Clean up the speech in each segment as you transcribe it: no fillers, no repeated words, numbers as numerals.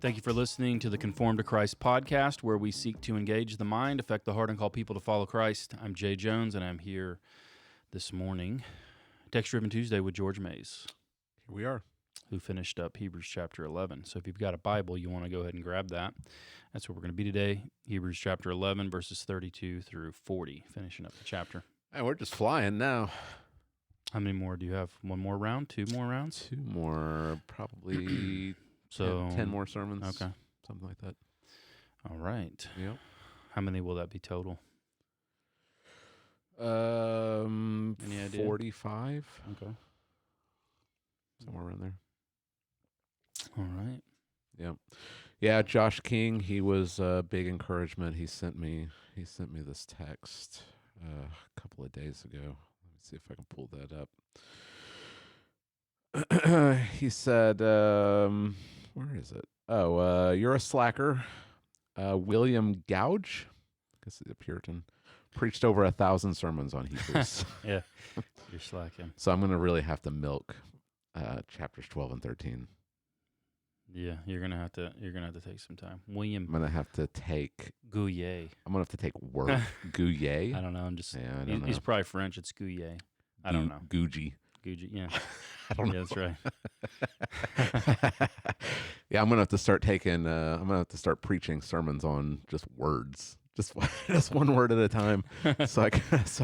Thank you for listening to the Conform to Christ podcast, where we seek to engage the mind, affect the heart, and call people to follow Christ. I'm Jay Jones, and I'm here this morning, Text Driven Tuesday, with George Mays. Here we are. Who finished up Hebrews chapter 11. So if you've got a Bible, you want to go ahead and grab that. That's where we're going to be today, Hebrews chapter 11, verses 32 through 40, finishing up the chapter. Hey, we're just flying now. How many more do you have? One more round? Two more rounds? Two more, probably So 10 more sermons. Okay. Something like that. All right. Yep. How many will that be total? Any idea? 45. Okay. Somewhere around there. All right. Yep. Yeah, Josh King, he was a big encouragement. He sent me this text a couple of days ago. Let me see if I can pull that up. He said, where is it? Oh, you're a slacker. William Gouge, I guess he's a Puritan, preached over 1,000 sermons on Hebrews. Yeah, you're slacking. So I'm going to really have to milk chapters 12 and 13. Yeah, you're gonna have to take some time. William I'm going to have to take Gouillet. word. Gouillet? I don't know. I'm just. Yeah, I don't know. He's probably French. It's Gouillet. I don't know. Gougie. Gougie. Yeah. I don't know. Yeah, that's right. Yeah, I'm gonna have to start taking. I'm gonna have to start preaching sermons on just words, just one word at a time, so I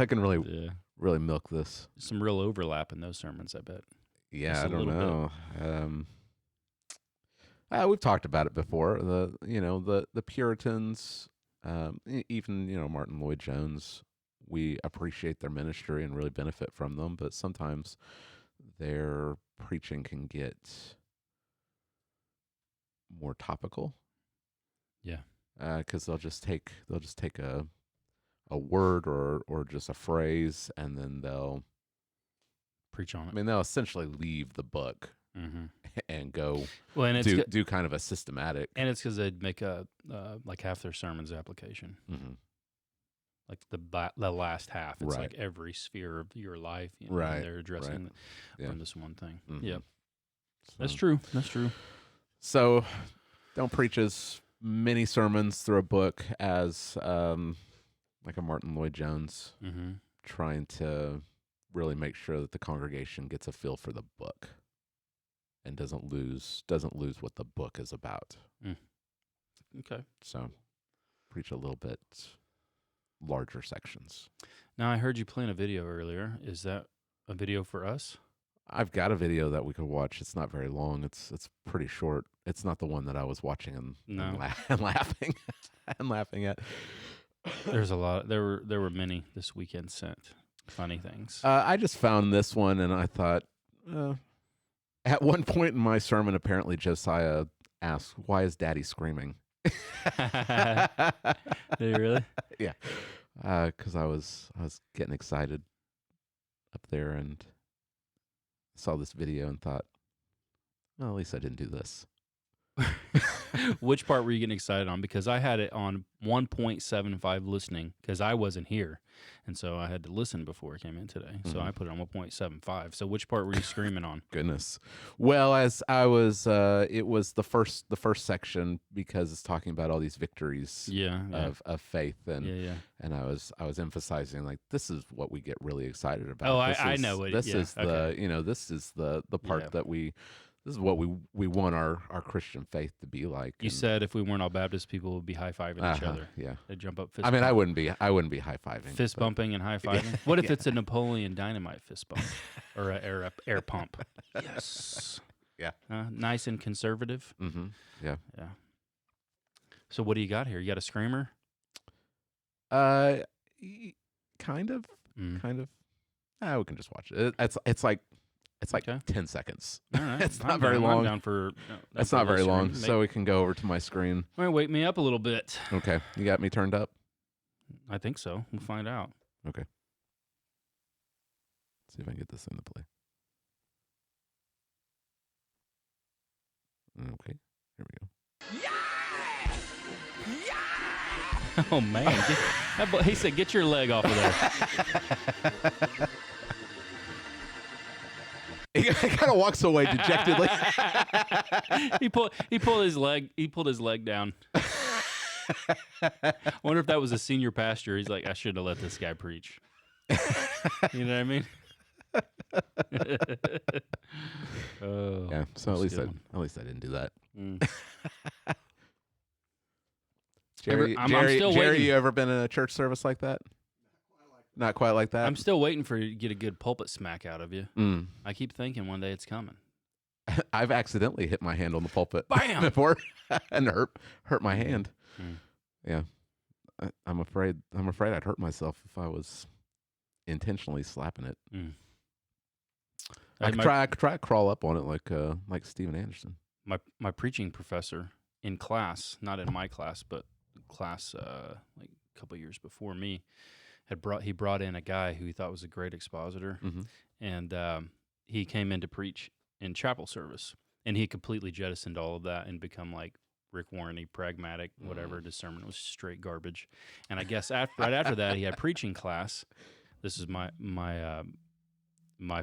can really milk this. Some real overlap in those sermons, I bet. Yeah, just I don't know. We've talked about it before. The Puritans, even Martin Lloyd-Jones. We appreciate their ministry and really benefit from them, but sometimes their preaching can get more topical. Yeah. Because they'll just take a word or just a phrase, and then they'll preach on it. I mean, they'll essentially leave the book and go do kind of a systematic. And it's because they'd make like half their sermons application. Mm-hmm. Like the last half, it's right. like every sphere of your life. Right. They're addressing from this one thing. Mm-hmm. Yeah. So, That's true. So don't preach as many sermons through a book as like a Martin Lloyd-Jones, trying to really make sure that the congregation gets a feel for the book and doesn't lose what the book is about. Okay. So preach a little bit larger sections. Now, I heard you playing a video earlier. Is that a video for us? I've got a video that we could watch. It's not very long. It's pretty short. It's not the one that I was watching and laughing and laughing at. There's a lot. There were many this weekend sent funny things. I just found this one, and I thought, at one point in my sermon, apparently Josiah asked, "Why is Daddy screaming?" Did you really? Yeah, because I was getting excited up there and saw this video and thought, well, at least I didn't do this. Which part were you getting excited on? Because I had it on 1.75 listening because I wasn't here, and so I had to listen before I came in today. So I put it on 1.75. So which part were you screaming on? Goodness. Well, as I was, it was the first section because it's talking about all these victories of faith, and I was emphasizing like this is what we get really excited about. Oh, I know it. This is this is the part that this is what we want our Christian faith to be like. You said if we weren't all Baptist, people would be high-fiving each other. Yeah. They'd jump up fist I mean, I wouldn't be high-fiving. Fist bumping and high-fiving? What if it's a Napoleon Dynamite fist bump or an air pump? Yes. Yeah. Nice and conservative. Mm-hmm. Yeah. Yeah. So what do you got here? You got a screamer? Kind of. Kind of. We can just watch it. It's like Okay. 10 seconds. All right. It's not very long. It's not very long, so we can go over to my screen. All right, wake me up a little bit. Okay. You got me turned up? I think so. We'll find out. Okay. Let's see if I can get this thing to play. Okay. Here we go. Yeah! Yeah! Oh, man. He said, get your leg off of there. He kind of walks away dejectedly. He pulled his leg down. I wonder if that was a senior pastor. He's like, I shouldn't have let this guy preach. You know what I mean? Oh, Yeah. So at least I didn't do that. Jerry, I'm still Jerry, waiting. you ever been in a church service like that? Not quite like that. I'm still waiting for you to get a good pulpit smack out of you. Mm. I keep thinking one day it's coming. I've accidentally hit my hand on the pulpit Bam! before and hurt my hand. Mm. Yeah, I'm afraid I'd hurt myself if I was intentionally slapping it. Mm. I could try to crawl up on it like Steven Anderson. My preaching professor in class, not in my class, but class like a couple years before me, he brought in a guy who he thought was a great expositor, and he came in to preach in chapel service, and he completely jettisoned all of that and become like Rick Warren-y, pragmatic, whatever. His sermon was straight garbage. And I guess right after that, he had preaching class. This is my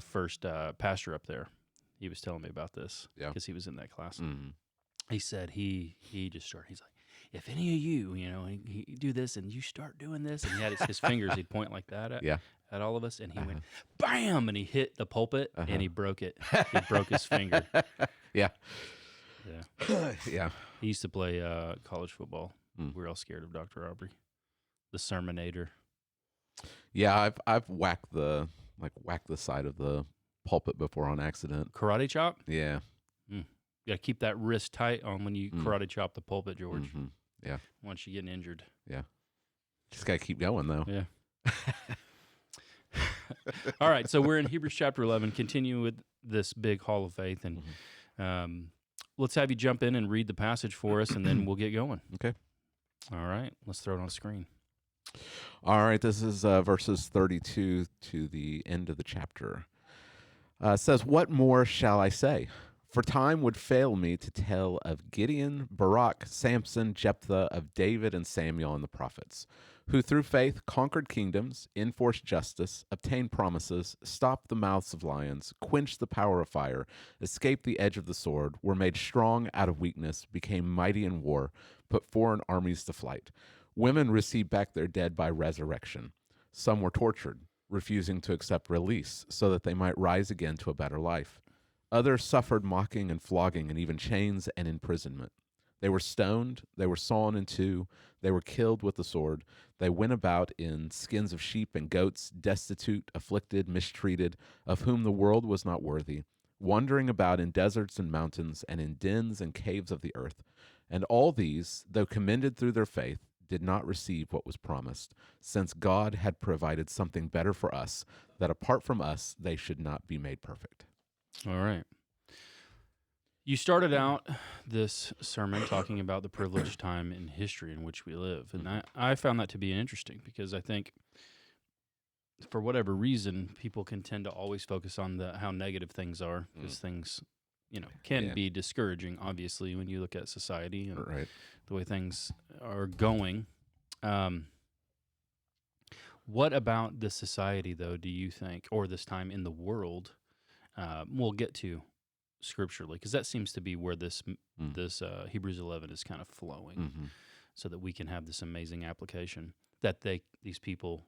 first pastor up there. He was telling me about this because he was in that class. Mm. He said he just started. He's like, if any of you, he do this and you start doing this, and he had his fingers. He'd point like that at all of us, and he went, bam, and he hit the pulpit and he broke it. He broke his finger. Yeah. Yeah. He used to play college football. We were all scared of Dr. Aubrey, the sermonator. Yeah, I've whacked the side of the pulpit before on accident. Karate chop? Yeah. You got to keep that wrist tight on when you karate chop the pulpit, George. Mm-hmm. Yeah. Once you get injured. Yeah. Just got to keep going, though. Yeah. All right, so we're in Hebrews chapter 11, continuing with this big hall of faith, and let's have you jump in and read the passage for us, and then we'll get going. Okay. All right, let's throw it on the screen. All right, this is verses 32 to the end of the chapter. It says, "What more shall I say? For time would fail me to tell of Gideon, Barak, Samson, Jephthah, of David and Samuel and the prophets, who through faith conquered kingdoms, enforced justice, obtained promises, stopped the mouths of lions, quenched the power of fire, escaped the edge of the sword, were made strong out of weakness, became mighty in war, put foreign armies to flight. Women received back their dead by resurrection. Some were tortured, refusing to accept release so that they might rise again to a better life. Others suffered mocking and flogging and even chains and imprisonment. They were stoned, they were sawn in two, they were killed with the sword. They went about in skins of sheep and goats, destitute, afflicted, mistreated, of whom the world was not worthy, wandering about in deserts and mountains and in dens and caves of the earth. And all these, though commended through their faith, did not receive what was promised, since God had provided something better for us, that apart from us they should not be made perfect." All right. You started out this sermon talking about the privileged time in history in which we live, and I found that to be interesting because I think for whatever reason, people can tend to always focus on how negative things are, because things, can be discouraging, obviously, when you look at society and the way things are going. What about this society, though, do you think, or this time in the world, we'll get to scripturally, because that seems to be where this Hebrews 11 is kind of flowing, so that we can have this amazing application that these people,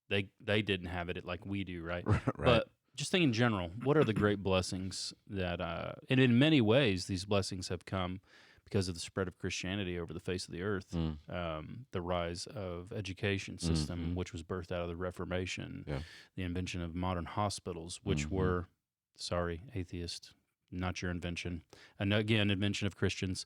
they didn't have it like we do, right? But just think in general, what are the great blessings that, and in many ways, these blessings have come because of the spread of Christianity over the face of the earth, the rise of education system, which was birthed out of the Reformation, the invention of modern hospitals, which were, sorry, atheist, not your invention, and again, invention of Christians.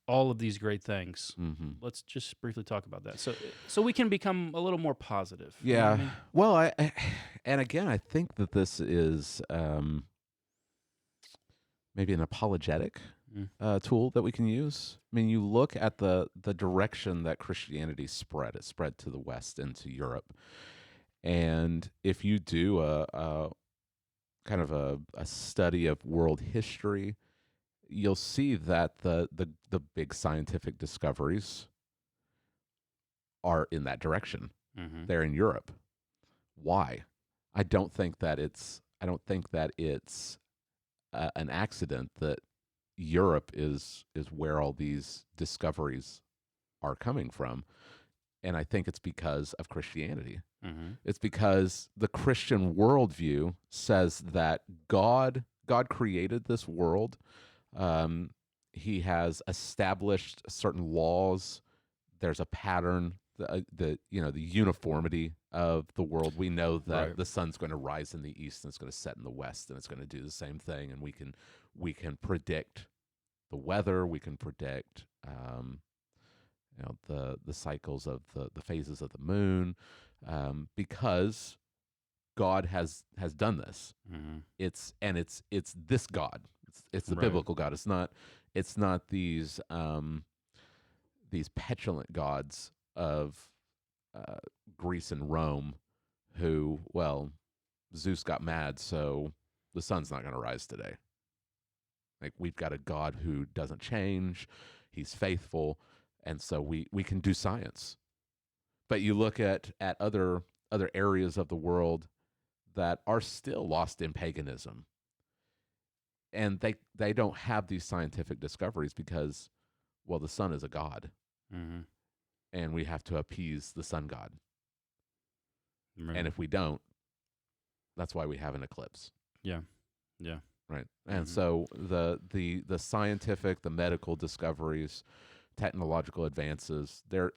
All of these great things. Let's just briefly talk about that, so we can become a little more positive. Yeah. You know what I mean? Well, and again, I think that this is maybe an apologetic tool that we can use. I mean, you look at the direction that Christianity spread. It spread to the West into Europe, and if you do a kind of a study of world history, you'll see that the big scientific discoveries are in that direction. They're in Europe. Why? I don't think that it's I don't think that it's an accident that Europe is where all these discoveries are coming from, and I think it's because of Christianity. Mm-hmm. It's because the Christian worldview says that God created this world. He has established certain laws. There's a pattern, the uniformity of the world. We know that Right. the sun's going to rise in the east and it's going to set in the west, and it's going to do the same thing. And we can predict the weather. We can predict the cycles of the phases of the moon, because God has done this. Mm-hmm. It's this God. It's the Right. biblical God. It's not these petulant gods of Greece and Rome, who, well, Zeus got mad, so the sun's not going to rise today. Like, we've got a God who doesn't change. He's faithful, and so we can do science. But you look at other areas of the world that are still lost in paganism, and they don't have these scientific discoveries because, well, the sun is a god, Mm-hmm. and we have to appease the sun god. Right. And if we don't, that's why we have an eclipse. Yeah. Right. And Mhm. so the scientific, the medical discoveries, technological advances, they're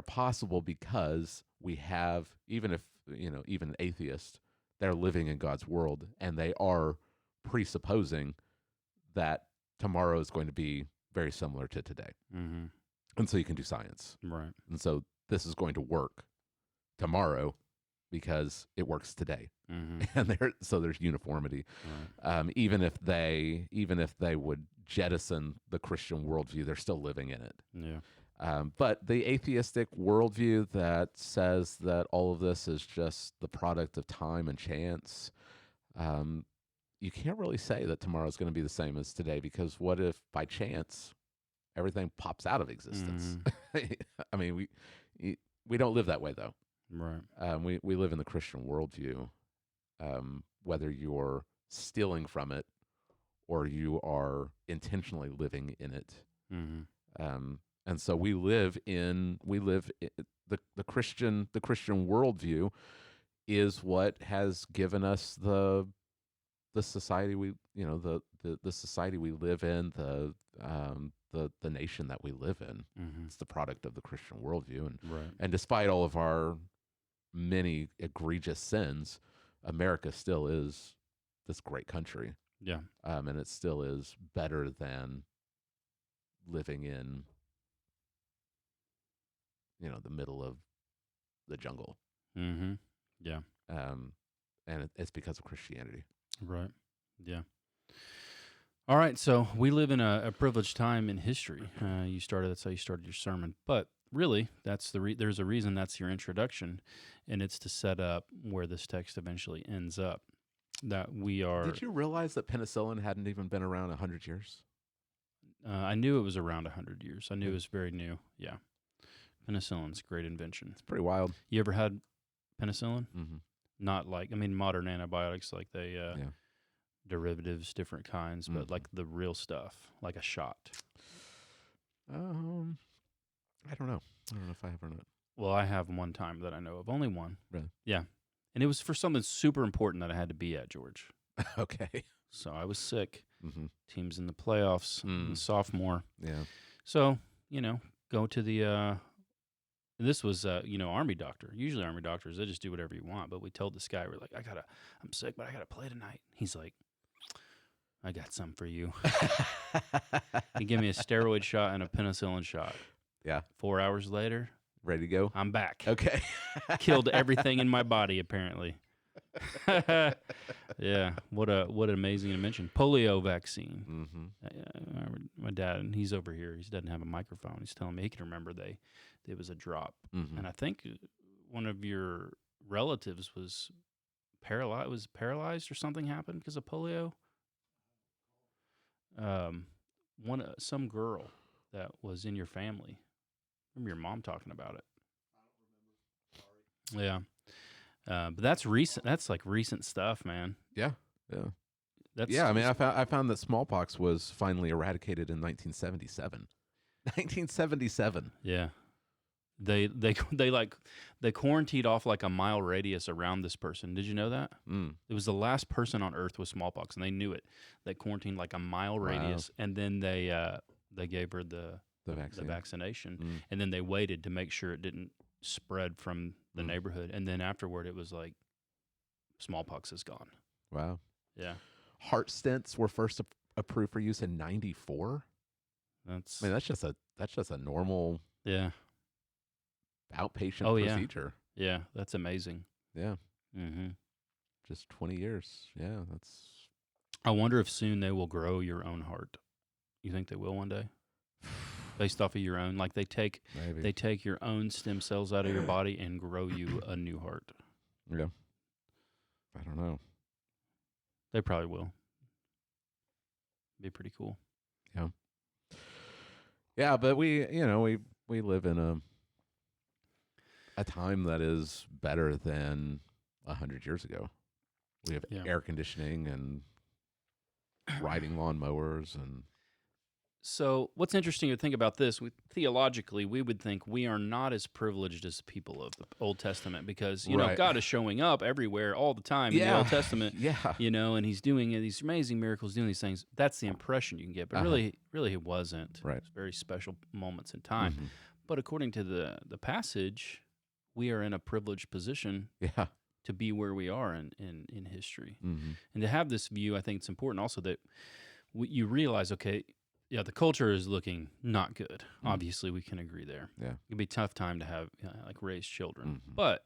possible because we have, even if, even atheists, they're living in God's world, and they are presupposing that tomorrow is going to be very similar to today. Mm-hmm. And so you can do science. Right. And so this is going to work tomorrow because it works today. Mm-hmm. And there's uniformity. Right. Even if they would jettison the Christian worldview, they're still living in it. Yeah. But the atheistic worldview that says that all of this is just the product of time and chance, you can't really say that tomorrow is going to be the same as today, because what if by chance everything pops out of existence? I mean, we don't live that way, though. Right. We live in the Christian worldview. Whether you're stealing from it or you are intentionally living in it. Mm-hmm. And so we live in the Christian worldview is what has given us the society the society we live in, the nation that we live in. Mm-hmm. It's the product of the Christian worldview, Right. and despite all of our many egregious sins, America still is this great country. Yeah. And it still is better than living in, the middle of the jungle. Mm-hmm. Yeah. And it's because of Christianity. Right. Yeah. All right. So we live in a privileged time in history. That's how you started your sermon. But really, that's there's a reason that's your introduction, and it's to set up where this text eventually ends up. That we are. Did you realize that penicillin hadn't even been around 100 years? I knew it was around 100 years. I knew Yeah. it was very new. Yeah. Penicillin's a great invention. It's pretty wild. You ever had penicillin? Mm-hmm. Not like, modern antibiotics, like they, Yeah. derivatives, different kinds, but Mhm. like the real stuff, like a shot. I don't know. I don't know if I have or not. Well, I have one time that I know of. Only one. Really? Yeah. And it was for something super important that I had to be at, George. Okay. So I was sick. Mm-hmm. Team's in the playoffs, sophomore. Yeah. So, go to the, this was, Army doctor. Usually Army doctors, they just do whatever you want. But we told this guy, we're like, I'm sick, but I got to play tonight. He's like, I got some for you. He gave me a steroid shot and a penicillin shot. Yeah. 4 hours later, Ready to go? I'm back. Okay. Killed everything in my body, apparently. Yeah, what an amazing invention. Polio vaccine. Mm-hmm. My dad, he's over here. He doesn't have a microphone. He's telling me he can remember there was a drop, Mm-hmm. and I think one of your relatives was paralyzed or something happened because of polio. Some girl that was in your family. Remember your mom talking about it? Yeah. But that's recent. That's like recent stuff, man. Yeah, yeah, That's yeah. I mean, I found that smallpox was finally eradicated in 1977. 1977. yeah. They quarantined off like a mile radius around this person. Did you know that? Mm. It was the last person on Earth with smallpox, and they knew it. They quarantined like a mile Wow. radius, and then they gave her The the vaccine. vaccination, Mm. and then they waited to make sure it didn't spread from the Mm. neighborhood, and then afterward it was like smallpox is gone. Wow. Yeah, Heart stents were first approved for use in '94. that's I mean, that's just a normal yeah, outpatient Oh, yeah. procedure. yeah, that's amazing. Yeah. hmm Just 20 years. Yeah, that's I wonder if soon they will grow your own heart. You think they will one day, based off of your own? Like they take maybe. your own stem cells out of your body and grow you a new heart. Yeah. I don't know. They probably will. Be pretty cool. Yeah, but we live in a time that is better than 100 years ago. We have Yeah. air conditioning and riding lawnmowers and So, what's interesting to think about this, theologically, we would think we are not as privileged as the people of the Old Testament because, Right. God is showing up everywhere all the time in the Old Testament, Yeah. and he's doing these amazing miracles, doing these things. That's the impression you can get. But Uh-huh. really, it wasn't. Right. It's very special moments in time. Mhm. But according to the passage, we are in a privileged position Yeah. to be where we are in history. Mhm. And to have this view, I think it's important also that you realize, okay, yeah, the culture is looking not good. Obviously, we can agree there. Yeah. It'd be a tough time to have like raise children. Mhm. But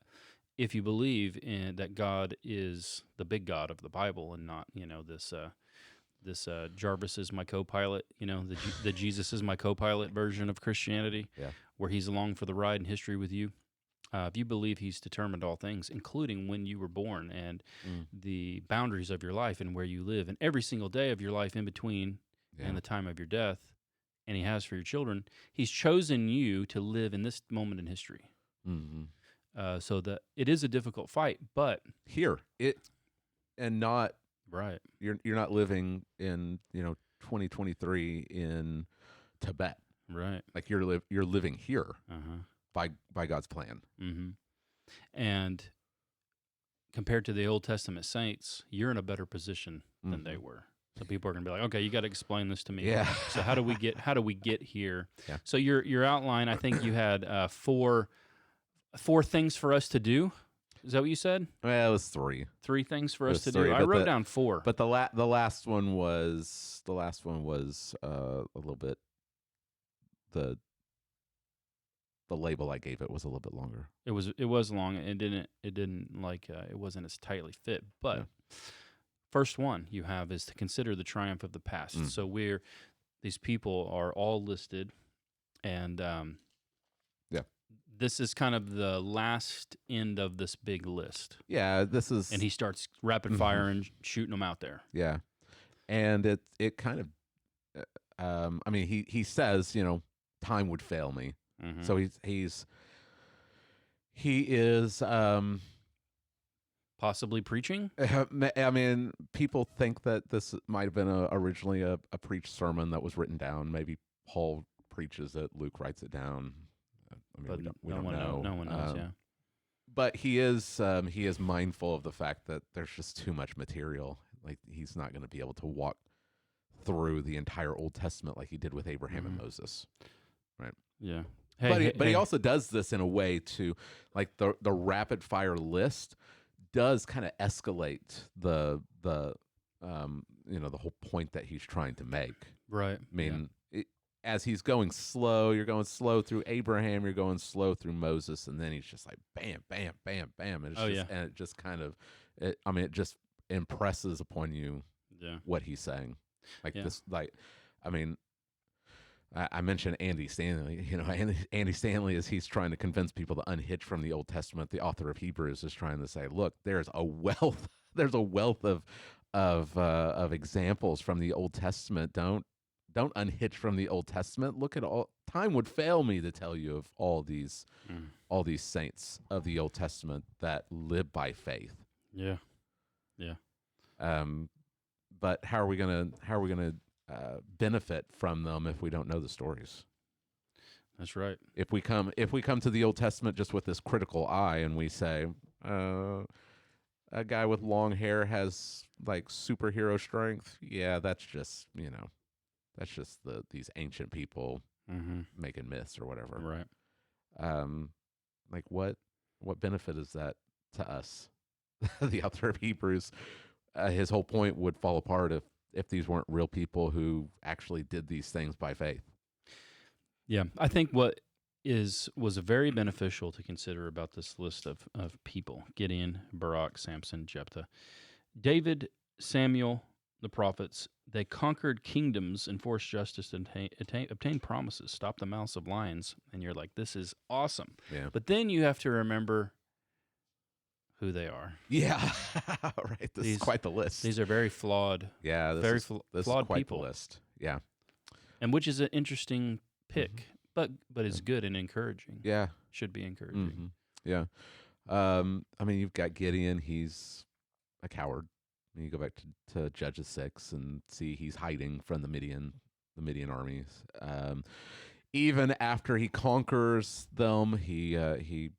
if you believe in that God is the big God of the Bible and not this Jarvis is my co-pilot, the Jesus is my co-pilot version of Christianity, Yeah. where he's along for the ride in history with you. If you believe he's determined all things, including when you were born and Mm. the boundaries of your life and where you live and every single day of your life in between Yeah. and the time of your death, and he has for your children, he's chosen you to live in this moment in history. Mhm. So that it is a difficult fight, but Here, and not right, you're not living in 2023 in Tibet. right, Like you're living here uh-huh, by God's plan. mm-hmm. And compared to the Old Testament saints, you're in a better position than they Mhm. were. So people are gonna be like, okay, you got to explain this to me. Yeah. So how do we get here? Yeah. So your outline, I think you had four things for us to do. Is that what you said? Well, it was 3. 3 things for It us was to 3, do. I but wrote down 4. But the last one was a little bit the label I gave it was a little bit longer. It was long. It didn't like it wasn't as tightly fit. But Yeah. first one you have is to consider the triumph of the past. Mm. So these people are all listed, and Yeah. this is kind of the last end of this big list. Yeah, this is And he starts rapid fire and shooting them out there. yeah. And it kind of I mean he says, time would fail me. Mhm. So he is Possibly preaching. I mean, people think that this might have been originally a preached sermon that was written down. Maybe Paul preaches it, Luke writes it down. I mean, But we no don't one know. No one knows. Yeah. But he is mindful of the fact that there's just too much material. Like he's not going to be able to walk through the entire Old Testament like he did with Abraham and Moses. Yeah. But he also does this in a way to, like the rapid fire list does kind of escalate the whole point that he's trying to make. right. I mean, as he's going slow, you're going slow through Abraham, you're going slow through Moses, and then he's just like bam, bam, bam, bam, and and it just kind of, it just impresses upon you Yeah. what he's saying, like Yeah. this, like, I mean. I mentioned Andy Stanley. Andy Stanley, as he's trying to convince people to unhitch from the Old Testament, the author of Hebrews is trying to say, look, there's a wealth of examples from the Old Testament. Don't don't unhitch from the Old Testament. Look at all time would fail me to tell you of all these saints of the Old Testament that live by faith. Yeah. Yeah. But how are we gonna benefit from them if we don't know the stories? That's right. If we come to the Old Testament just with this critical eye and we say, a guy with long hair has like superhero strength, yeah, that's just these ancient people making myths or whatever. Right. Like what benefit is that to us? The author of Hebrews, his whole point would fall apart if these weren't real people who actually did these things by faith. Yeah, I think what was very beneficial to consider about this list of people: Gideon, Barak, Samson, Jephthah, David, Samuel, the prophets. They conquered kingdoms, enforced justice, and obtained promises, stopped the mouths of lions. And you're like, this is awesome. Yeah. But then you have to remember who they are. Yeah, right. This is quite the list. These are very flawed. Yeah, this is flawed quite people. The list. Yeah, and which is an interesting pick, but it's good and encouraging. Yeah, should be encouraging. Yeah, I mean, you've got Gideon. He's a coward. You go back to Judges 6 and see he's hiding from the Midian armies. Even after he conquers them, he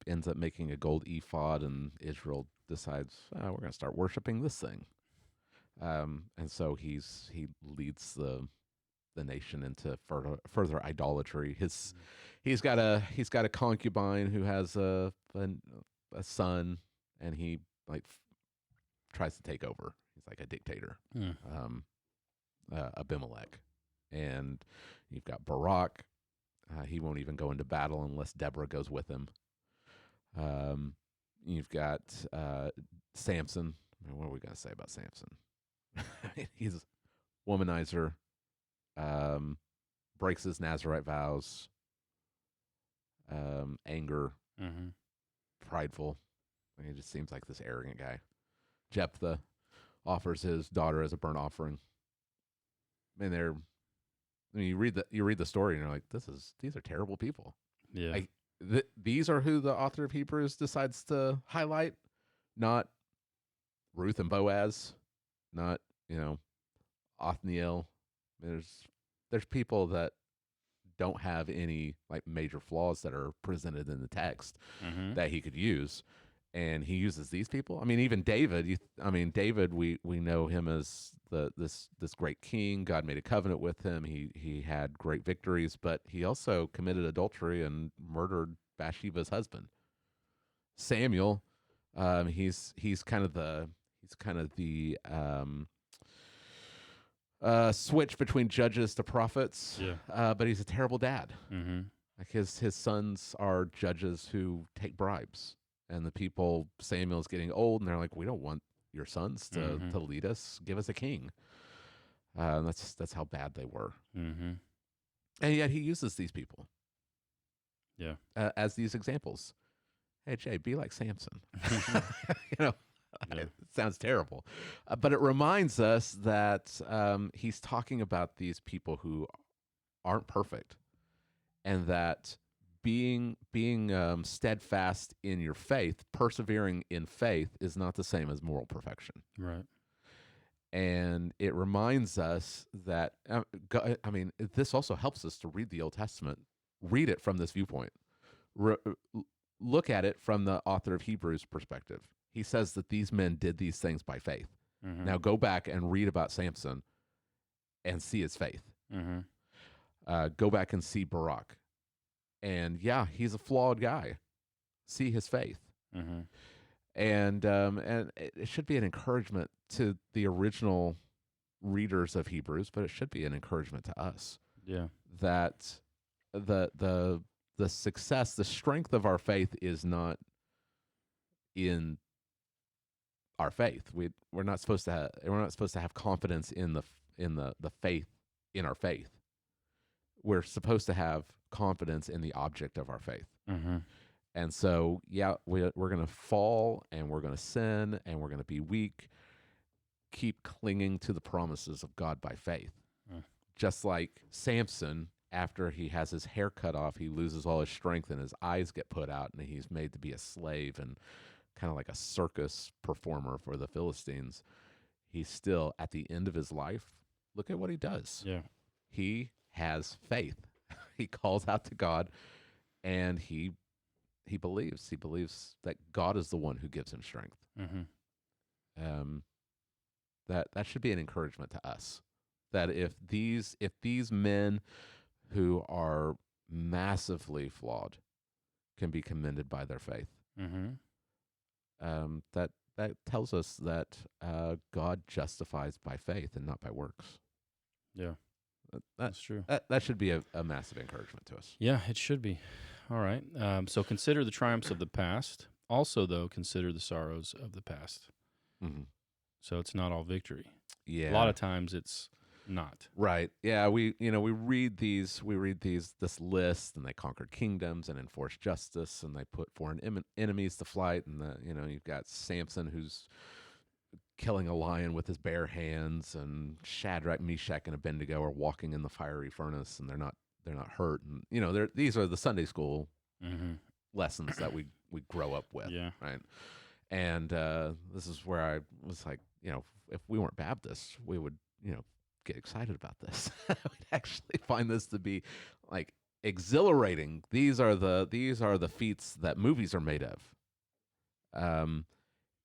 ends up making a gold ephod, and Israel decides we're going to start worshiping this thing. And so he leads the nation into further idolatry. He's got a concubine who has a son, and he tries to take over. He's like a dictator. Abimelech, and you've got Barak. He won't even go into battle unless Deborah goes with him. You've got Samson. I mean, what are we going to say about Samson? He's a womanizer, breaks his Nazirite vows, anger, prideful. I mean, he just seems like this arrogant guy. Jephthah offers his daughter as a burnt offering. You read the story and you're like, these are terrible people. Yeah. These are who the author of Hebrews decides to highlight, not Ruth and Boaz, not Othniel. There's people that don't have any major flaws that are presented in the text that he could use, and he uses these people. I mean, even David. David, we know him as this great king. God made a covenant with him. He had great victories, but he also committed adultery and murdered Bathsheba's husband. Samuel, he's kind of the switch between judges to prophets. Yeah. But he's a terrible dad. Mm-hmm. His sons are judges who take bribes. And the people, Samuel's getting old, and they're like, we don't want your sons to lead us. Give us a king. That's how bad they were. And yet he uses these people. Yeah. As these examples. Hey, Jay, be like Samson. It sounds terrible. But it reminds us that he's talking about these people who aren't perfect, and that being steadfast in your faith, persevering in faith, is not the same as moral perfection. Right. And it reminds us that, this also helps us to read the Old Testament, read it from this viewpoint, look at it from the author of Hebrews' perspective. He says that these men did these things by faith. Now go back and read about Samson and see his faith. Go back and see Barak. And yeah, he's a flawed guy. See his faith. And it should be an encouragement to the original readers of Hebrews, but it should be an encouragement to us. Yeah. That the success, the strength of our faith is not in our faith. We're not supposed to have confidence in the faith in our faith. We're supposed to have confidence in the object of our faith. And so, yeah, we're going to fall, and we're going to sin, and we're going to be weak. Keep clinging to the promises of God by faith. just like Samson, after he has his hair cut off, he loses all his strength and his eyes get put out, and he's made to be a slave and kind of like a circus performer for the Philistines. He's still at the end of his life. Look at what he does. Yeah. He has faith. He calls out to God, and he believes. He believes that God is the one who gives him strength. That should be an encouragement to us. That if these men who are massively flawed can be commended by their faith, that tells us that God justifies by faith and not by works. Yeah, that's true. That should be a massive encouragement to us. Yeah, it should be. All right. So consider the triumphs of the past. Also, though, consider the sorrows of the past. So it's not all victory. Yeah. A lot of times it's not. Right. Yeah. We read this list, and they conquered kingdoms and enforced justice, and they put foreign enemies to flight. And you've got Samson, who's killing a lion with his bare hands, and Shadrach, Meshach, and Abednego are walking in the fiery furnace, and they're not hurt. And these are the Sunday school lessons that we grow up with. Yeah. Right. And this is where I was like, if we weren't Baptists, we would, get excited about this. We'd actually find this to be like exhilarating. These are the feats that movies are made of.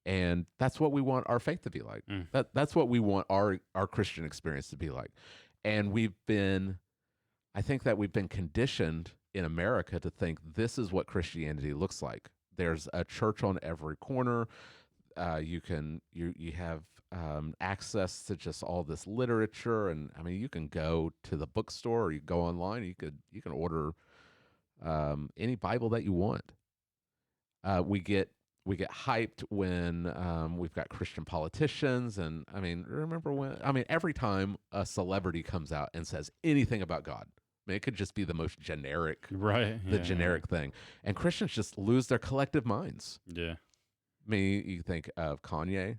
And that's what we want our faith to be like. That's what we want our Christian experience to be like. And I think that we've been conditioned in America to think this is what Christianity looks like. There's a church on every corner. You have access to just all this literature, and I mean, you can go to the bookstore, or you go online. You can order any Bible that you want. We get hyped when we've got Christian politicians, and I mean, every time a celebrity comes out and says anything about God. I mean, it could just be the most generic, generic thing. And Christians just lose their collective minds. Yeah. I mean, you think of Kanye,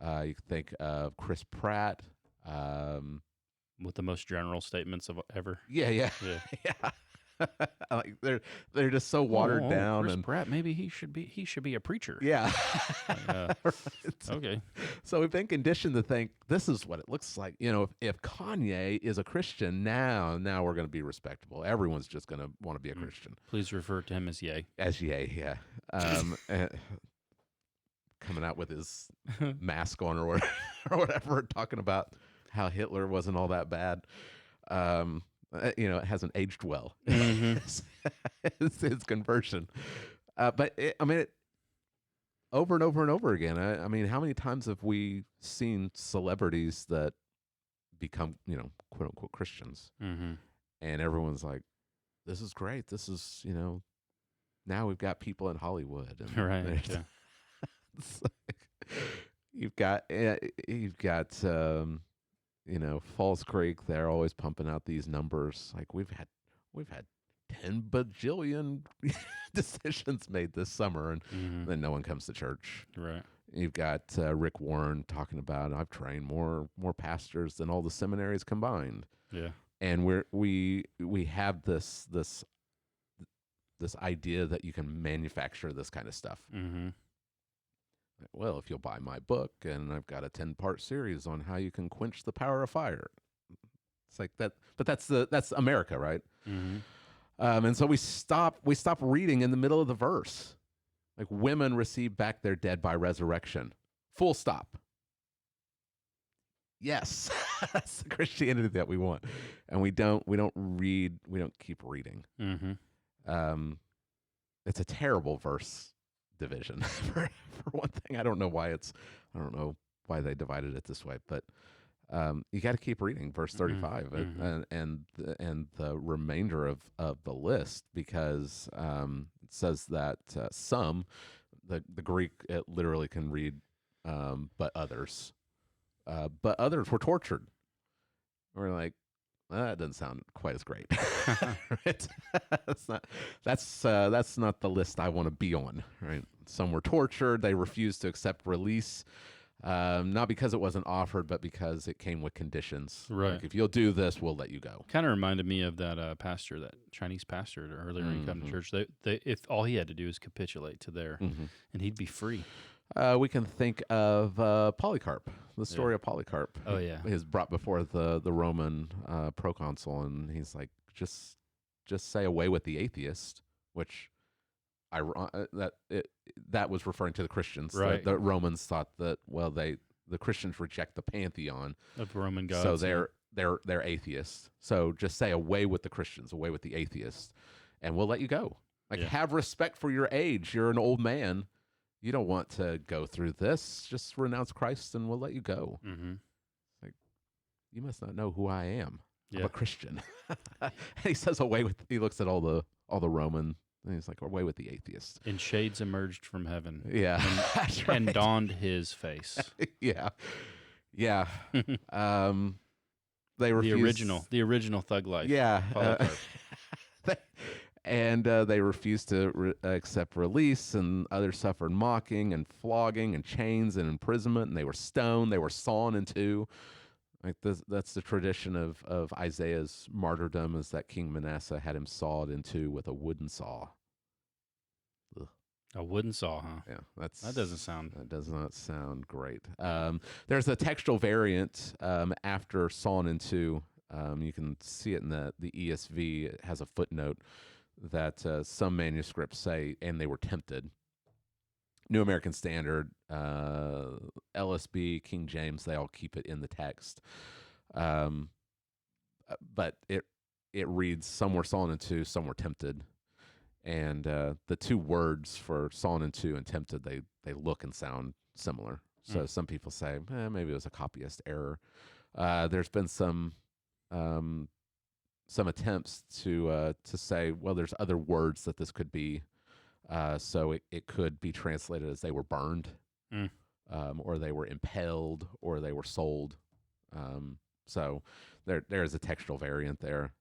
you think of Chris Pratt. With the most general statements of ever. Yeah. Like they're just so watered down. Chris and Pratt, maybe he should be a preacher. Yeah. Right. Okay. So we've been conditioned to think this is what it looks like. If Kanye is a Christian, now we're going to be respectable. Everyone's just going to want to be a Christian. Please refer to him as Ye. As Ye, yeah. Coming out with his mask on or whatever, talking about how Hitler wasn't all that bad. It hasn't aged well. It's his conversion. But over and over and over again. I mean, how many times have we seen celebrities that become, quote unquote Christians? And everyone's like, this is great. This is, now we've got people in Hollywood. And right. Yeah. It's like, you've got Falls Creek. They're always pumping out these numbers. Like we've had 10 bajillion decisions made this summer, and then no one comes to church. Right. You've got Rick Warren talking about, I've trained more pastors than all the seminaries combined. Yeah. And we have this idea that you can manufacture this kind of stuff. Well, if you'll buy my book, and I've got a 10-part series on how you can quench the power of fire. It's like that, but that's America, right? And so we stop reading in the middle of the verse. Like, women receive back their dead by resurrection. Full stop. Yes, that's the Christianity that we want, and we don't keep reading. It's a terrible verse division for one thing. I don't know why they divided it this way, but you got to keep reading verse 35 and the remainder of the list, because it says that the Greek, it literally can read but others were tortured. We're like, that doesn't sound quite as great. Right? That's not the list I want to be on. Right? Some were tortured. They refused to accept release. Not because it wasn't offered, but because it came with conditions. Right. Like, if you'll do this, we'll let you go. Kind of reminded me of that pastor, that Chinese pastor earlier when he come to church. If all he had to do is capitulate to there, and he'd be free. We can think of Polycarp, the story of Polycarp. Oh, yeah. He's brought before the Roman proconsul, and he's like, just say away with the atheist, which that was referring to the Christians. Right. The Romans thought that, well, the Christians reject the pantheon Of Roman gods. so they're atheists. So just say away with the Christians, away with the atheists, and we'll let you go. Like, have respect for your age. You're an old man. You don't want to go through this. Just renounce Christ, and we'll let you go. Mm-hmm. Like, you must not know who I am. Yeah. I'm a Christian. And he says away with. He looks at all the Roman. And he's like, away with the atheist. And shades emerged from heaven. Yeah, that's right. And dawned his face. Yeah. They refused. The original Thug Life. Yeah. Polycarp. And they refused to accept release, and others suffered mocking and flogging and chains and imprisonment, and they were stoned. They were sawn in two. Like that's the tradition of Isaiah's martyrdom, is that King Manasseh had him sawed in two with a wooden saw. Ugh. A wooden saw, huh? Yeah, That does not sound great. There's a textual variant after sawn in two. You can see it in the ESV. It has a footnote that some manuscripts say, and they were tempted. New American Standard, LSB, King James, they all keep it in the text. But it reads, some were sawn in two, some were tempted. And the two words for sawn in two and tempted, they look and sound similar. So some people say, maybe it was a copyist error. There's been some attempts to say, well, there's other words that this could be. So it could be translated as they were burned, or they were impaled, or they were sold. So there is a textual variant there,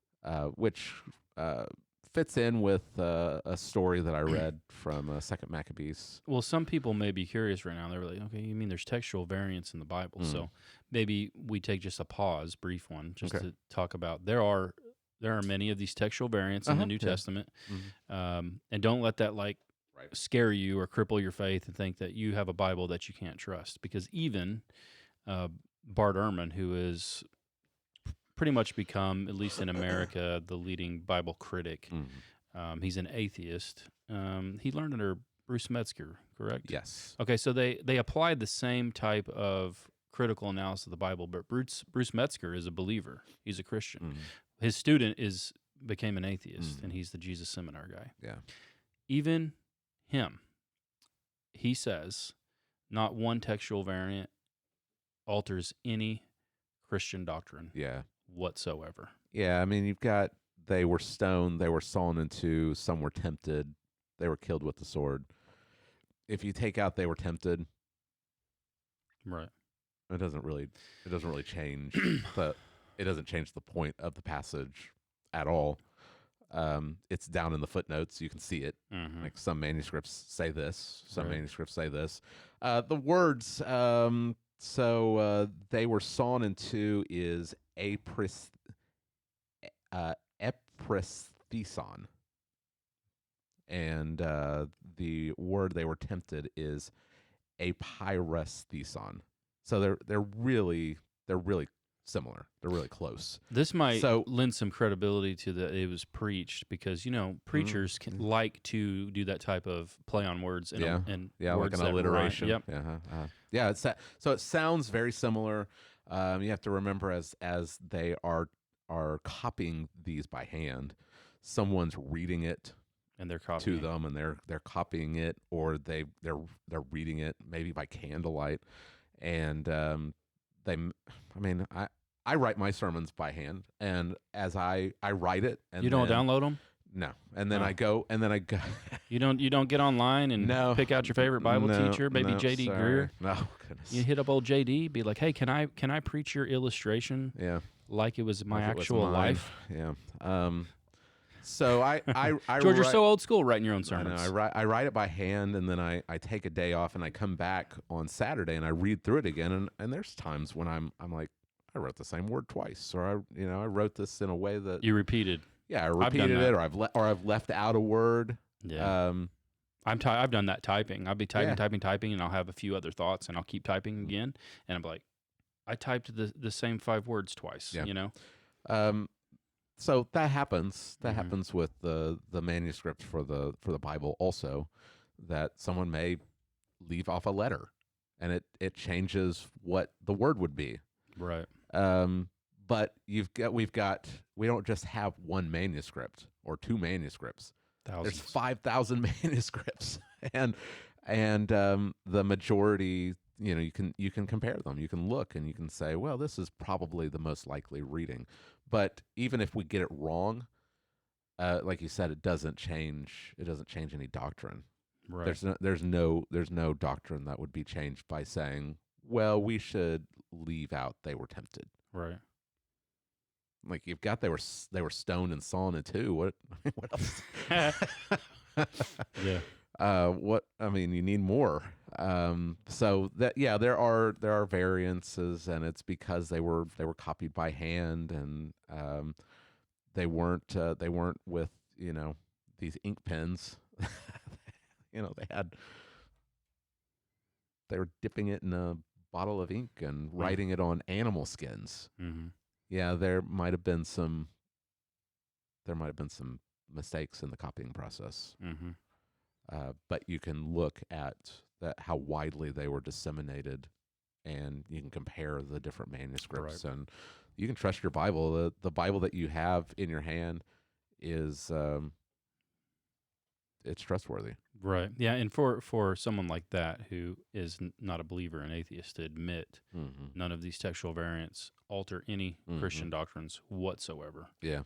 which fits in with a story that I read from Second Maccabees. Well, some people may be curious right now. They're like, okay, you mean there's textual variants in the Bible? So maybe we take just a pause, brief one, just to talk about. There are many of these textual variants in the New Testament, and don't let that scare you or cripple your faith and think that you have a Bible that you can't trust. Because even Bart Ehrman, who is pretty much become, at least in America, the leading Bible critic. He's an atheist. He learned under Bruce Metzger, correct? Yes. Okay, so they applied the same type of critical analysis of the Bible, but Bruce Metzger is a believer. He's a Christian. His student became an atheist, and he's the Jesus Seminar guy. Yeah. Even him, he says, not one textual variant alters any Christian doctrine. Yeah. Whatsoever. Yeah, I mean, you've got, they were stoned, they were sawn in two, some were tempted, they were killed with the sword. If you take out they were tempted, right, it doesn't really change, but it doesn't change the point of the passage at all. It's down in the footnotes, you can see it. Like, some manuscripts say this, some manuscripts say this. The words, so they were sawn in two is eprithison, and the word they were tempted is apyrasthison. So they're really similar. They're really close. This might lend some credibility to that it was preached, because preachers can like to do that type of play on words and words like an alliteration. Yep. Yeah. So it sounds very similar. You have to remember, as they are copying these by hand, someone's reading it and they're copying to them, and they're copying it, or they're reading it maybe by candlelight, and I write my sermons by hand, and as I write it, and you don't download them. No, and then I go. You don't get online and pick out your favorite Bible teacher, maybe J.D. Greer. No, goodness. You hit up old J.D. Be like, hey, can I preach your illustration? Yeah, like it was my like actual life. Yeah. So I George, you're write, so old school writing your own I know sermons. I write it by hand, and then I take a day off, and I come back on Saturday and I read through it again, and there's times when I'm like, I wrote the same word twice, or I wrote this in a way that You repeated. I I've done repeated that. it, or I've left out a word. Yeah. I've done that typing. I'll be Yeah. typing, and I'll have a few other thoughts, and I'll keep typing again, and I'm like, I typed the same 5 words twice. Yeah. You know. So that happens. That Mhm. happens with the manuscripts for the Bible also, that someone may leave off a letter, and it changes what the word would be. Right. But we don't just have one manuscript or two manuscripts. Thousands. There's 5,000 manuscripts, and the majority, you can compare them. You can look and you can say, well, this is probably the most likely reading. But even if we get it wrong, like you said, it doesn't change any doctrine. Right. There's no doctrine that would be changed by saying, well, we should leave out they were tempted. Right. Like you've got they were stoned and sawn in two. What else? Yeah. What I mean, you need more. So that there are variances, and it's because they were copied by hand, and they weren't with these ink pens. They were dipping it in a bottle of ink and writing it on animal skins. Mm-hmm. Yeah, there might have been some mistakes in the copying process. Mm-hmm. But you can look at how widely they were disseminated, and you can compare the different manuscripts, and you can trust your Bible. The Bible that you have in your hand is it's trustworthy. Right. Yeah. And for someone like that who is not a believer and atheist to admit none of these textual variants alter any Christian doctrines whatsoever. Yeah.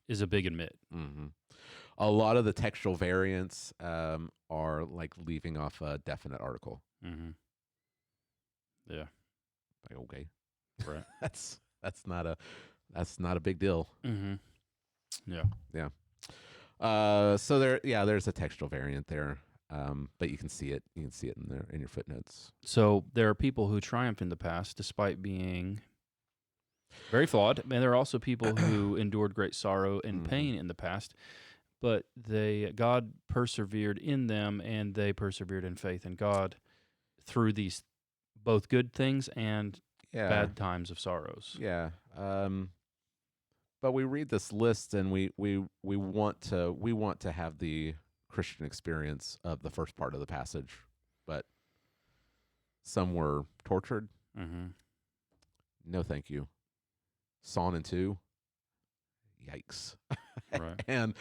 Is a big admit. Mm-hmm. A lot of the textual variants are like leaving off a definite article. Mm-hmm. Yeah. Like, okay. Right. that's not a big deal. Mm-hmm. Yeah. Yeah. So there's a textual variant there. But you can see it. You can see it in your footnotes. So there are people who triumphed in the past despite being very flawed, and there are also people who endured great sorrow and pain in the past, but God persevered in them, and they persevered in faith in God through these both good things and bad times of sorrows. Yeah. But we read this list, and we want to have the Christian experience of the first part of the passage, but some were tortured. Mm-hmm. No, thank you. Sawn in two. Yikes. Right. And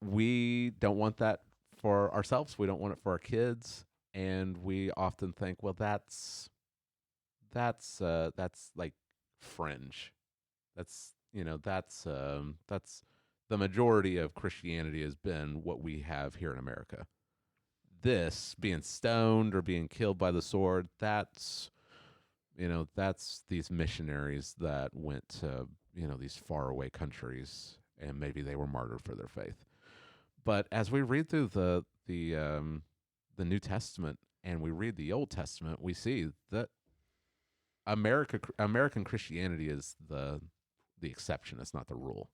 we don't want that for ourselves. We don't want it for our kids. And we often think, well, that's like fringe. That's the majority of Christianity has been what we have here in America. This being stoned or being killed by the sword, that's these missionaries that went to, these faraway countries, and maybe they were martyred for their faith. But as we read through the New Testament and we read the Old Testament, we see that American Christianity is the exception. It's not the rule.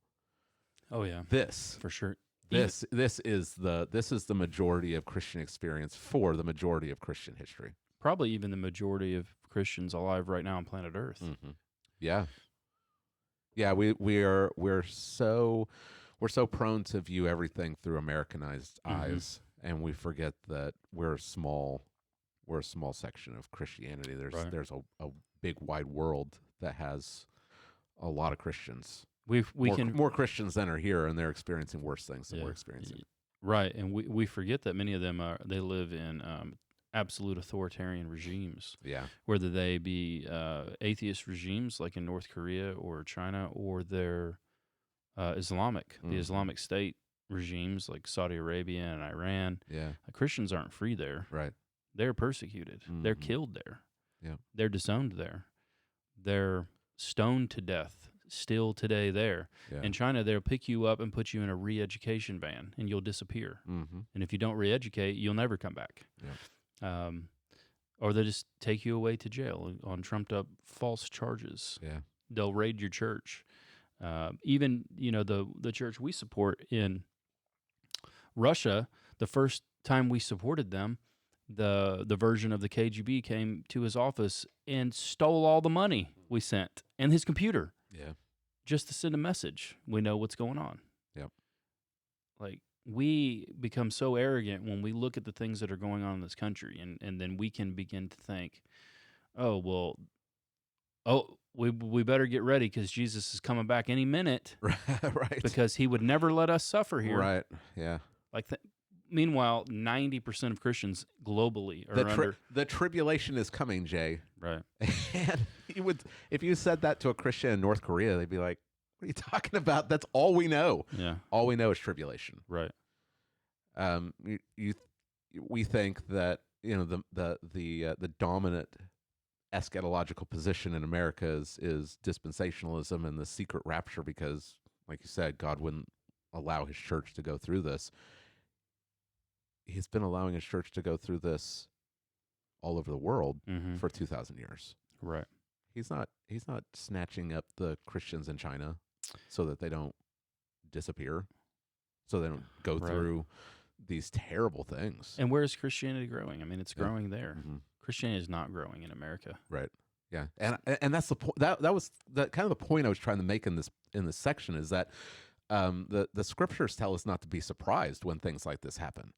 Oh yeah, this for sure. This is the majority of Christian experience for the majority of Christian history. Probably even the majority of Christians alive right now on planet Earth. Mm-hmm. Yeah. We're so prone to view everything through Americanized eyes, and we forget that we're a small section of Christianity. There's a big wide world that has a lot of Christians. We can more Christians than are here, and they're experiencing worse things than we're experiencing. Right, and we forget that many of them they live in absolute authoritarian regimes. Yeah, whether they be atheist regimes like in North Korea or China, or they're Islamic, the Islamic State regimes like Saudi Arabia and Iran. Yeah, Christians aren't free there. Right, they're persecuted. They're killed there. Yeah, they're disowned there. They're stoned to death. still today there. Yeah. In China, they'll pick you up and put you in a re-education van, and you'll disappear. Mm-hmm. And if you don't re-educate, you'll never come back. Yeah. Or they'll just take you away to jail on trumped up false charges. Yeah. They'll raid your church. Even the church we support in Russia, the first time we supported them, the version of the KGB came to his office and stole all the money we sent and his computer. Yeah. Just to send a message. We know what's going on. Yep. Like, we become so arrogant when we look at the things that are going on in this country, and then we can begin to think, we better get ready because Jesus is coming back any minute. Right. Because he would never let us suffer here. Right. Yeah. Meanwhile, 90% of Christians globally are the tribulation is coming, Jay. Right. And if you said that to a Christian in North Korea, they'd be like, "What are you talking about? That's all we know. Yeah. All we know is tribulation." Right. We think that the dominant eschatological position in America is dispensationalism and the secret rapture because, like you said, God wouldn't allow his church to go through this. He's been allowing his church to go through this all over the world for 2,000 years. Right. He's not snatching up the Christians in China so that they don't disappear, so they don't go through these terrible things. And where is Christianity growing? I mean, it's growing there. Mm-hmm. Christianity is not growing in America. Right. Yeah. And that's the point. That was the kind of the point I was trying to make in this section is that the scriptures tell us not to be surprised when things like this happen.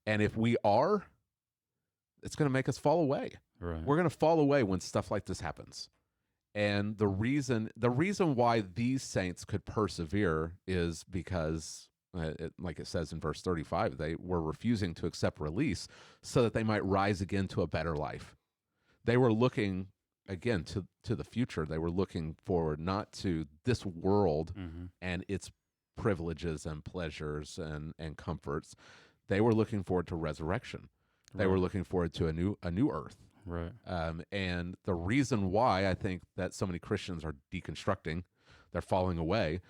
And if we are, it's going to make us fall away. Right. We're going to fall away when stuff like this happens. And the reason why these saints could persevere is because, like it says in verse 35, they were refusing to accept release so that they might rise again to a better life. They were looking again to the future. They were looking forward not to this world and its privileges and pleasures and comforts. They were looking forward to resurrection. They were looking forward to a new earth. Right. And the reason why I think that so many Christians are deconstructing, they're falling away,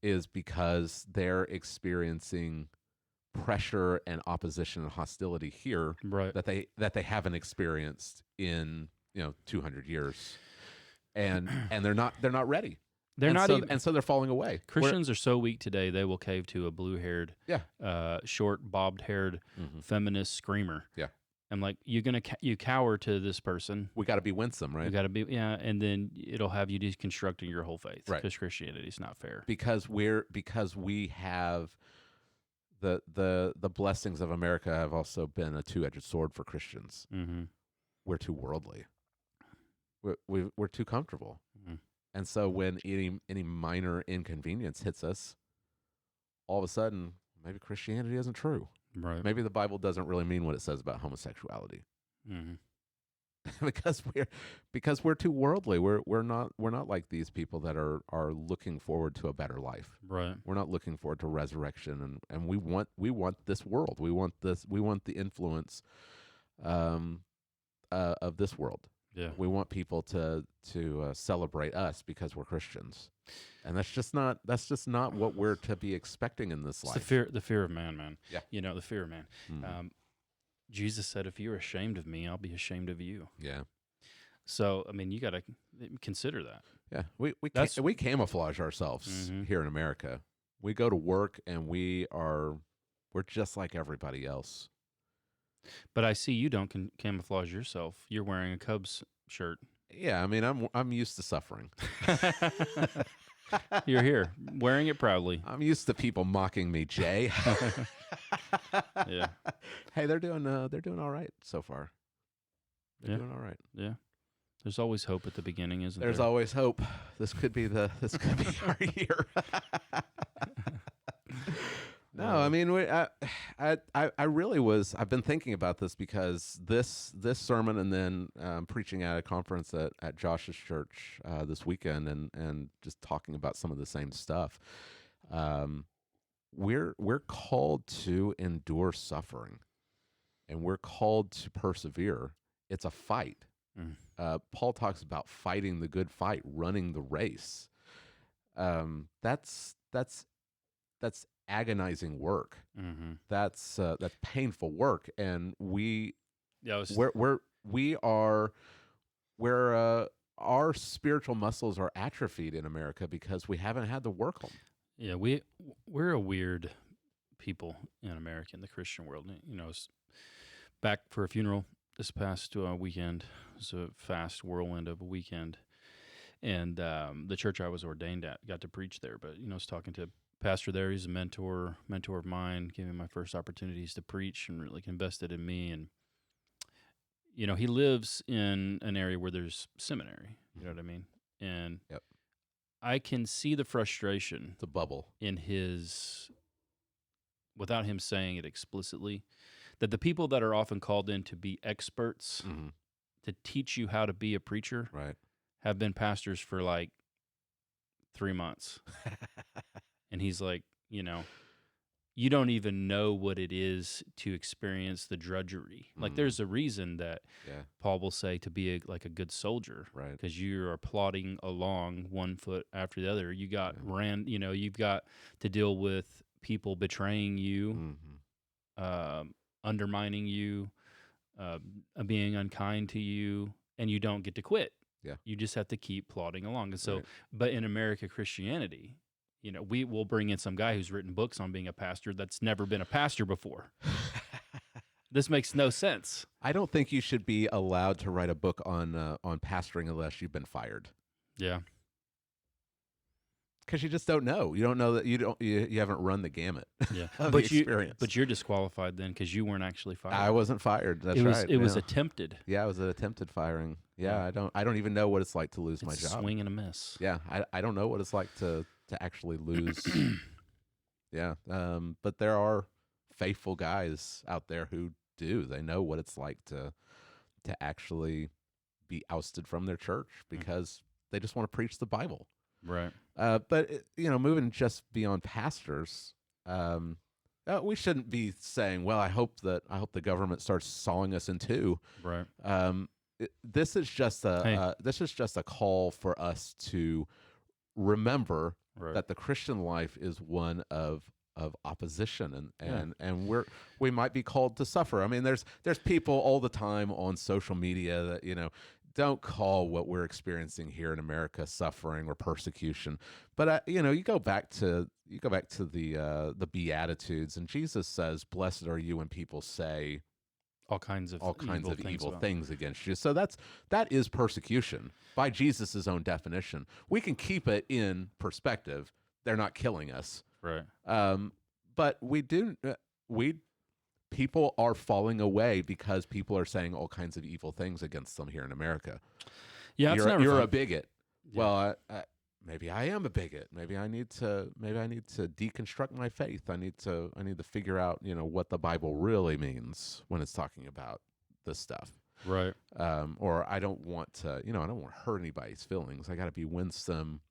is because they're experiencing pressure and opposition and hostility here that they haven't experienced in 200 years, and they're not ready. So they're falling away. Christians are so weak today, they will cave to a blue-haired, short, bobbed-haired feminist screamer. Yeah. I'm like, you cower to this person. We got to be winsome, right? You got to be, and then it'll have you deconstructing your whole faith, right? Because Christianity is not fair. Because we have the blessings of America have also been a two-edged sword for Christians. Mm-hmm. We're too worldly. We're too comfortable. Mm-hmm. And so when any minor inconvenience hits us, all of a sudden, maybe Christianity isn't true. Right. Maybe the Bible doesn't really mean what it says about homosexuality. Mm-hmm. because we're too worldly. We're not like these people that are looking forward to a better life. Right. We're not looking forward to resurrection, and we want this world. We want the influence of this world. Yeah. We want people to celebrate us because we're Christians, and that's just not what we're to be expecting in this life. The fear of man. Yeah. The fear of man. Mm-hmm. Jesus said, "If you're ashamed of me, I'll be ashamed of you." Yeah. So I mean, you got to consider that. Yeah. We camouflage ourselves here in America. We go to work and we're just like everybody else. But I see you don't camouflage yourself. You're wearing a Cubs shirt. Yeah, I mean, I'm used to suffering. You're here, wearing it proudly. I'm used to people mocking me, Jay. Yeah. Hey, they're doing all right so far. They're doing all right. Yeah. There's always hope at the beginning, isn't there? There's always hope. This could be our year. No, I mean, I really was. I've been thinking about this because this sermon, and then preaching at a conference at Josh's church this weekend, and just talking about some of the same stuff. We're called to endure suffering, and we're called to persevere. It's a fight. Paul talks about fighting the good fight, running the race. That's agonizing work. Mm-hmm. That's painful work, and Yeah, I was, we are where our spiritual muscles are atrophied in America because we haven't had to work them. yeah, we're a weird people in America, in the Christian world. You know, back for a funeral this past weekend. It was a fast whirlwind of a weekend, and the church I was ordained at got to preach there. But I was talking to a pastor there. He's a mentor of mine. Gave me my first opportunities to preach, and really invested in me. And he lives in an area where there's seminary. You know what I mean? And Yep. I can see the frustration It's a bubble. in his, without him saying it explicitly, that the people that are often called in to be experts, to teach you how to be a preacher, Right. have been pastors for like 3 months. And he's like, you don't even know what it is to experience the drudgery. Like, there's a reason that Paul will say to be like a good soldier, Right. because you are plodding along one foot after the other. You got you've got to deal with people betraying you, undermining you, being unkind to you, and you don't get to quit. Yeah. You just have to keep plodding along. And so, but in America Christianity, we will bring in some guy who's written books on being a pastor that's never been a pastor before. This makes no sense. I don't think you should be allowed to write a book on pastoring unless you've been fired. Yeah. Because you just don't know. You don't know that you haven't run the gamut. Yeah. of the experience. But you're disqualified then because you weren't actually fired. I wasn't fired. That's right. It was attempted. Yeah, it was an attempted firing. Yeah, I don't even know what it's like to lose my It's job. a swing and a miss. Yeah, I don't know what it's like to actually lose. Yeah, but there are faithful guys out there who do. They know what it's like to actually be ousted from their church because they just want to preach the Bible. Right. But moving just beyond pastors, we shouldn't be saying, "Well, I hope the government starts sawing us in two." Right. This is just a call for us to remember that the Christian life is one of opposition, and we might be called to suffer. I mean, there's people all the time on social media that don't call what we're experiencing here in America suffering or persecution, but you go back to the Beatitudes, and Jesus says, "Blessed are you when people say all kinds of evil things against you." So that is persecution by Jesus' own definition. We can keep it in perspective. They're not killing us, right? But people are falling away because people are saying all kinds of evil things against them here in America. Yeah, you're a bigot. Yeah. Well, maybe I am a bigot. Maybe I need to deconstruct my faith. I need to figure out what the Bible really means when it's talking about this stuff. Right. Or I don't want to I don't want to hurt anybody's feelings. I got to be winsome.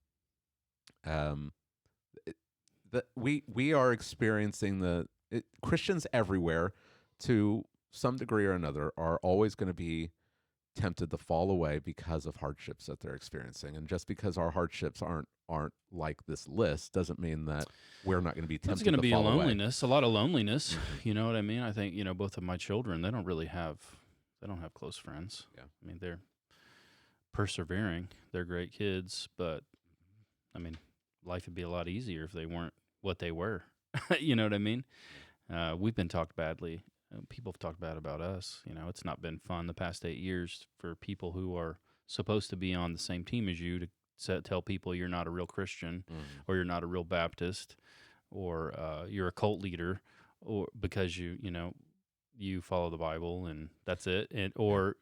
We are experiencing Christians everywhere, to some degree or another, are always going to be tempted to fall away because of hardships that they're experiencing. And just because our hardships aren't like this list doesn't mean that we're not going to be tempted to fall away. There's going to be loneliness, a lot of loneliness. You know what I mean? I think, both of my children, they don't have close friends. Yeah. I mean, they're persevering. They're great kids, but I mean, life would be a lot easier if they weren't what they were. You know what I mean? We've been talked badly. People have talked bad about us. It's not been fun the past 8 years for people who are supposed to be on the same team as you to tell people you're not a real Christian, or you're not a real Baptist, or you're a cult leader, or because you follow the Bible and that's it. Or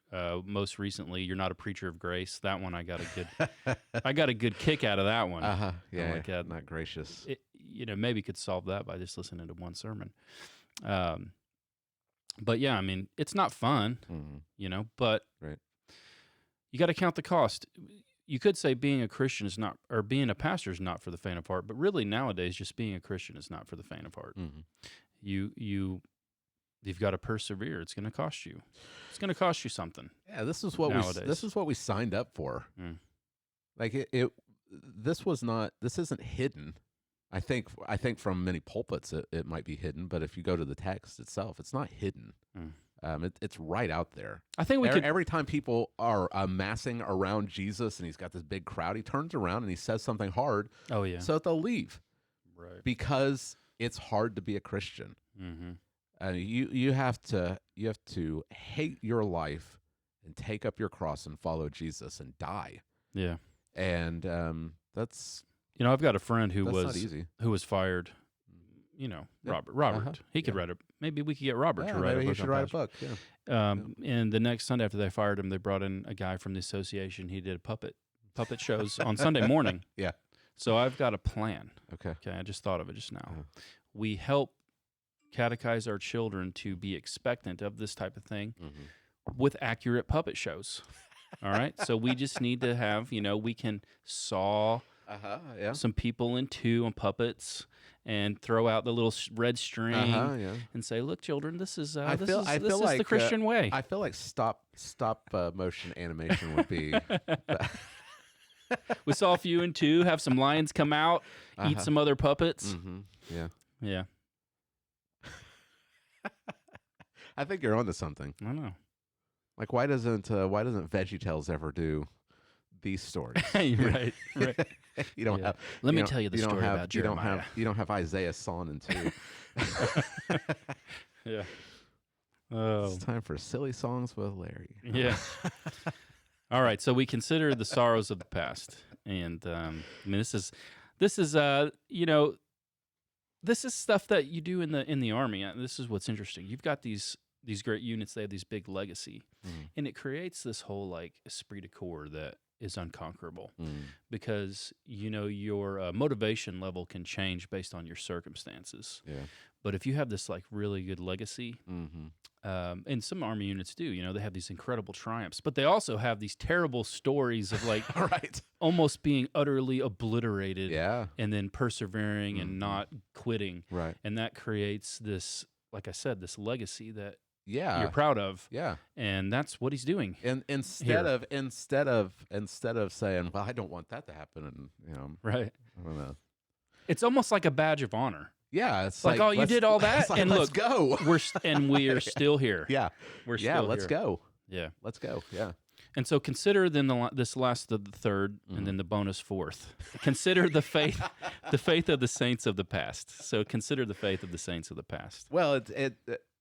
most recently, you're not a preacher of grace. That one I got a good kick out of that one. Yeah, like not gracious. Maybe could solve that by just listening to one sermon. But yeah, I mean, it's not fun, but right. You got to count the cost. You could say being a Christian is not, or being a pastor is not for the faint of heart, but really nowadays, just being a Christian is not for the faint of heart. You've got to persevere. It's going to cost you. It's going to cost you something. Yeah, this is what we signed up for. Like this isn't hidden. I think from many pulpits it might be hidden, but if you go to the text itself, it's not hidden. It's right out there. I think we could. Every time people are amassing around Jesus and he's got this big crowd, he turns around and he says something hard. Oh yeah. So that they'll leave, Right. because it's hard to be a Christian. Mm-hmm. You have to hate your life and take up your cross and follow Jesus and die. Yeah. And that's I've got a friend who that's not was easy. who was fired. Yeah. Robert. He could write a. Maybe we could get Robert to write a book. Maybe he should on write a passion. book. Yeah. And the next Sunday after they fired him, they brought in a guy from the association. He did puppet shows on Sunday morning. Yeah. So I've got a plan. Okay. Okay, I just thought of it just now. Uh-huh. We help catechize our children to be expectant of this type of thing with accurate puppet shows. All right. So we just need to have, we can saw Yeah. some people in two on puppets and throw out the little red string Yeah. and say, "Look, children, this is I feel the like, Christian way." I feel like stop motion animation would be. We saw a few in two, have some lions come out, eat some other puppets. Yeah. Yeah, I think you're onto something. I know. Like, why doesn't VeggieTales ever do these stories? Right. You don't Yeah. have. Let me don't- tell you the you don't story have- about you don't Jeremiah. have. You don't have Isaiah Son and 2. Yeah. Oh. It's time for silly songs with Larry. Yeah. All right. So we consider the sorrows of the past, and I mean, this is this is stuff that you do in the army. This is what's interesting. You've got these great units. They have these big legacy, and it creates this whole like esprit de corps that is unconquerable because your motivation level can change based on your circumstances. Yeah. But if you have this like really good legacy, and some army units do, they have these incredible triumphs, but they also have these terrible stories of like Right. almost being utterly obliterated, Yeah. and then persevering and not quitting, Right. and that creates this, like I said, this legacy that Yeah. you're proud of, Yeah. and that's what he's doing. And instead of saying, "Well, I don't want that to happen," and Right? I don't know. It's almost like a badge of honor. Yeah, it's Like, oh, you let's- did all that, it's like, and let's look, go. we are still here. Yeah. We're Yeah. still Let's here. go. Yeah. Let's go. Yeah. And so consider then this last of the third, and then the bonus fourth. Consider the faith of the saints of the past. So consider the faith of the saints of the past. Well,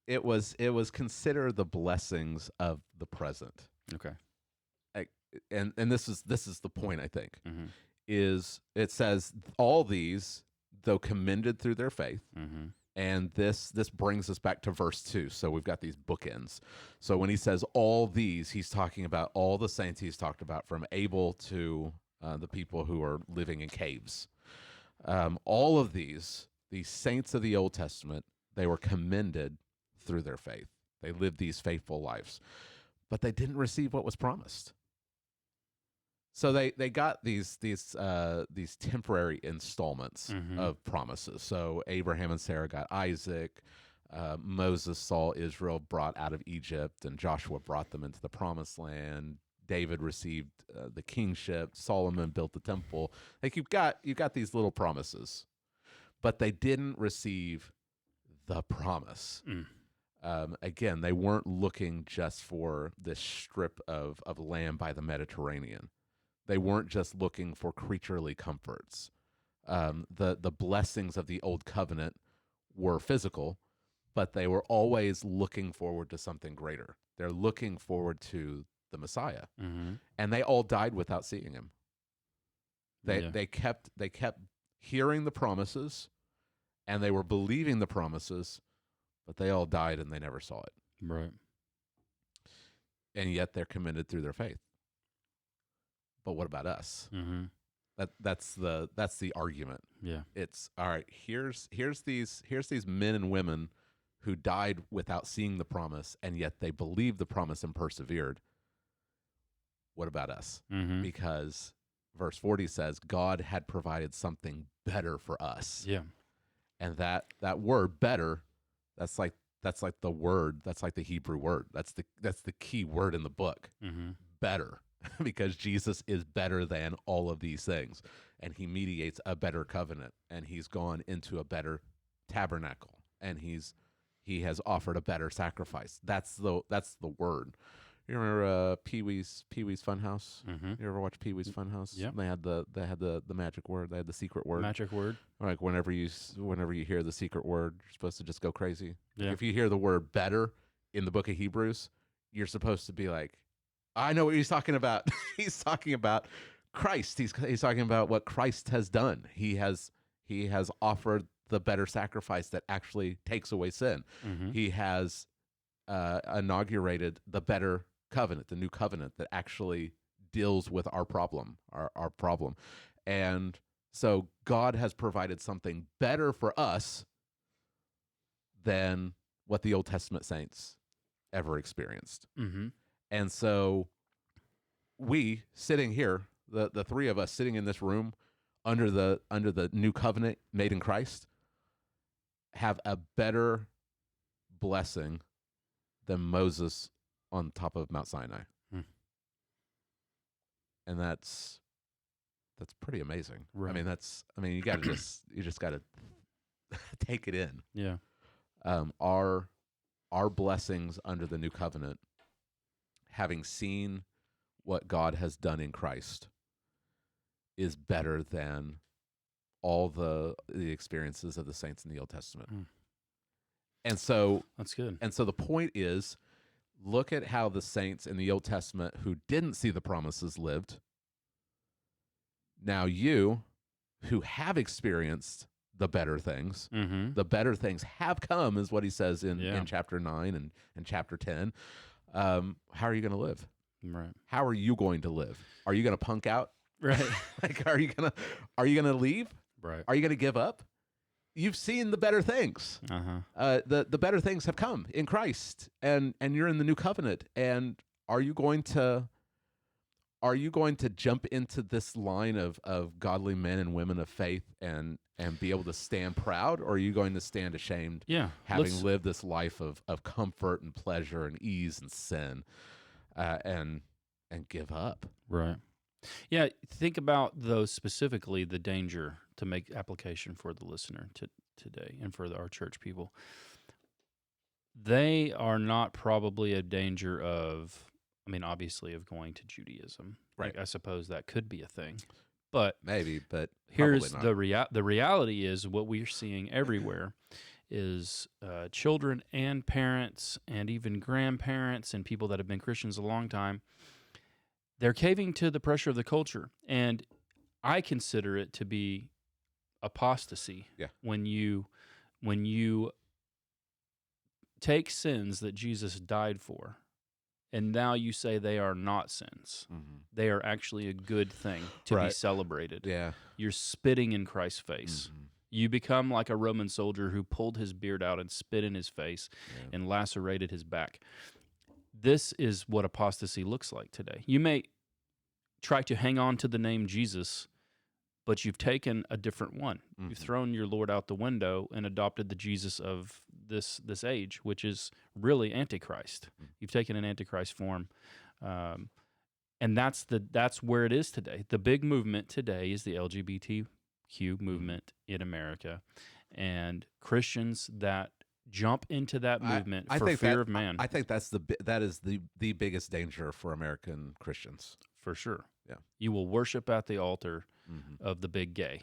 it was consider the blessings of the present. Okay. And this is the point, I think. Mm-hmm. Is it says all these, though commended through their faith. Mm-hmm. And this brings us back to verse 2. So we've got these bookends. So when he says all these, he's talking about all the saints he's talked about, from Abel to the people who are living in caves. All of these saints of the Old Testament, they were commended through their faith. They lived these faithful lives, but they didn't receive what was promised. So they got these temporary installments of promises. So Abraham and Sarah got Isaac. Moses saw Israel brought out of Egypt, and Joshua brought them into the promised land. David received the kingship. Solomon built the temple. Like you've got these little promises, but they didn't receive the promise. Again, they weren't looking just for this strip of land by the Mediterranean. They weren't just looking for creaturely comforts. The blessings of the old covenant were physical, but they were always looking forward to something greater. They're looking forward to the Messiah, and they all died without seeing him. They kept hearing the promises, and they were believing the promises, but they all died and they never saw it. Right. And yet they're commended through their faith. But what about us? That's the argument. Yeah. It's all right. Here's these men and women who died without seeing the promise, and yet they believed the promise and persevered. What about us? Because verse 40 says God had provided something better for us. Yeah. And that word better, that's like the word, that's like the Hebrew word. That's the key word in the book. Better. because Jesus is better than all of these things, and he mediates a better covenant, and he's gone into a better tabernacle, and he has offered a better sacrifice. That's the word. You remember Pee-wee's Funhouse? Mm-hmm. You ever watch Pee-wee's Funhouse? Yep. They had the magic word. They had the secret word. Magic word. Like whenever you hear the secret word, you're supposed to just go crazy. Yeah. If you hear the word better in the book of Hebrews, you're supposed to be like, I know what he's talking about. He's talking about Christ. He's talking about what Christ has done. He has offered the better sacrifice that actually takes away sin. Mm-hmm. He has inaugurated the better covenant, the new covenant that actually deals with our problem, our problem. And so God has provided something better for us than what the Old Testament saints ever experienced. Mm-hmm. And so we sitting here, the three of us sitting in this room under the new covenant made in Christ, have a better blessing than Moses on top of Mount Sinai. And that's pretty amazing. Right. You just got to take it in. Yeah. Our blessings under the new covenant, having seen what God has done in Christ, is better than all the experiences of the saints in the Old Testament. And so that's good. And so the point is, look at how the saints in the Old Testament who didn't see the promises lived. Now you, who have experienced the better things, Mm-hmm. the better things have come, is what he says in chapter 9 and chapter 10. How are you going to live? Right. How are you going to live? Are you going to punk out? Right. Like, are you gonna leave? Right. Are you gonna give up? You've seen the better things. Uh-huh. The better things have come in Christ, and you're in the new covenant. And are you going to jump into this line of godly men and women of faith and be able to stand proud, or are you going to stand ashamed? Yeah. Having lived this life of comfort and pleasure and ease and sin, and give up. Right. Yeah, think about, though, specifically the danger, to make application for the listener today and for our church people. They are not probably a danger of, obviously, of going to Judaism. Right. I suppose that could be a thing. But maybe, but here's probably not. the reality is, what we're seeing everywhere is children and parents and even grandparents and people that have been Christians a long time, they're caving to the pressure of the culture. And I consider it to be apostasy. Yeah. When you take sins that Jesus died for, and now you say they are not sins. Mm-hmm. They are actually a good thing to be celebrated. Yeah. You're spitting in Christ's face. Mm-hmm. You become like a Roman soldier who pulled his beard out and spit in his face and lacerated his back. This is what apostasy looks like today. You may try to hang on to the name Jesus, but you've taken a different one. Mm-hmm. You've thrown your Lord out the window and adopted the Jesus of this age, which is really Antichrist. Mm-hmm. You've taken an Antichrist form, and that's where it is today. The big movement today is the LGBTQ movement in America, and Christians that jump into that movement for fear of man. I think that is the biggest danger for American Christians. For sure. Yeah. You will worship at the altar of the big gay.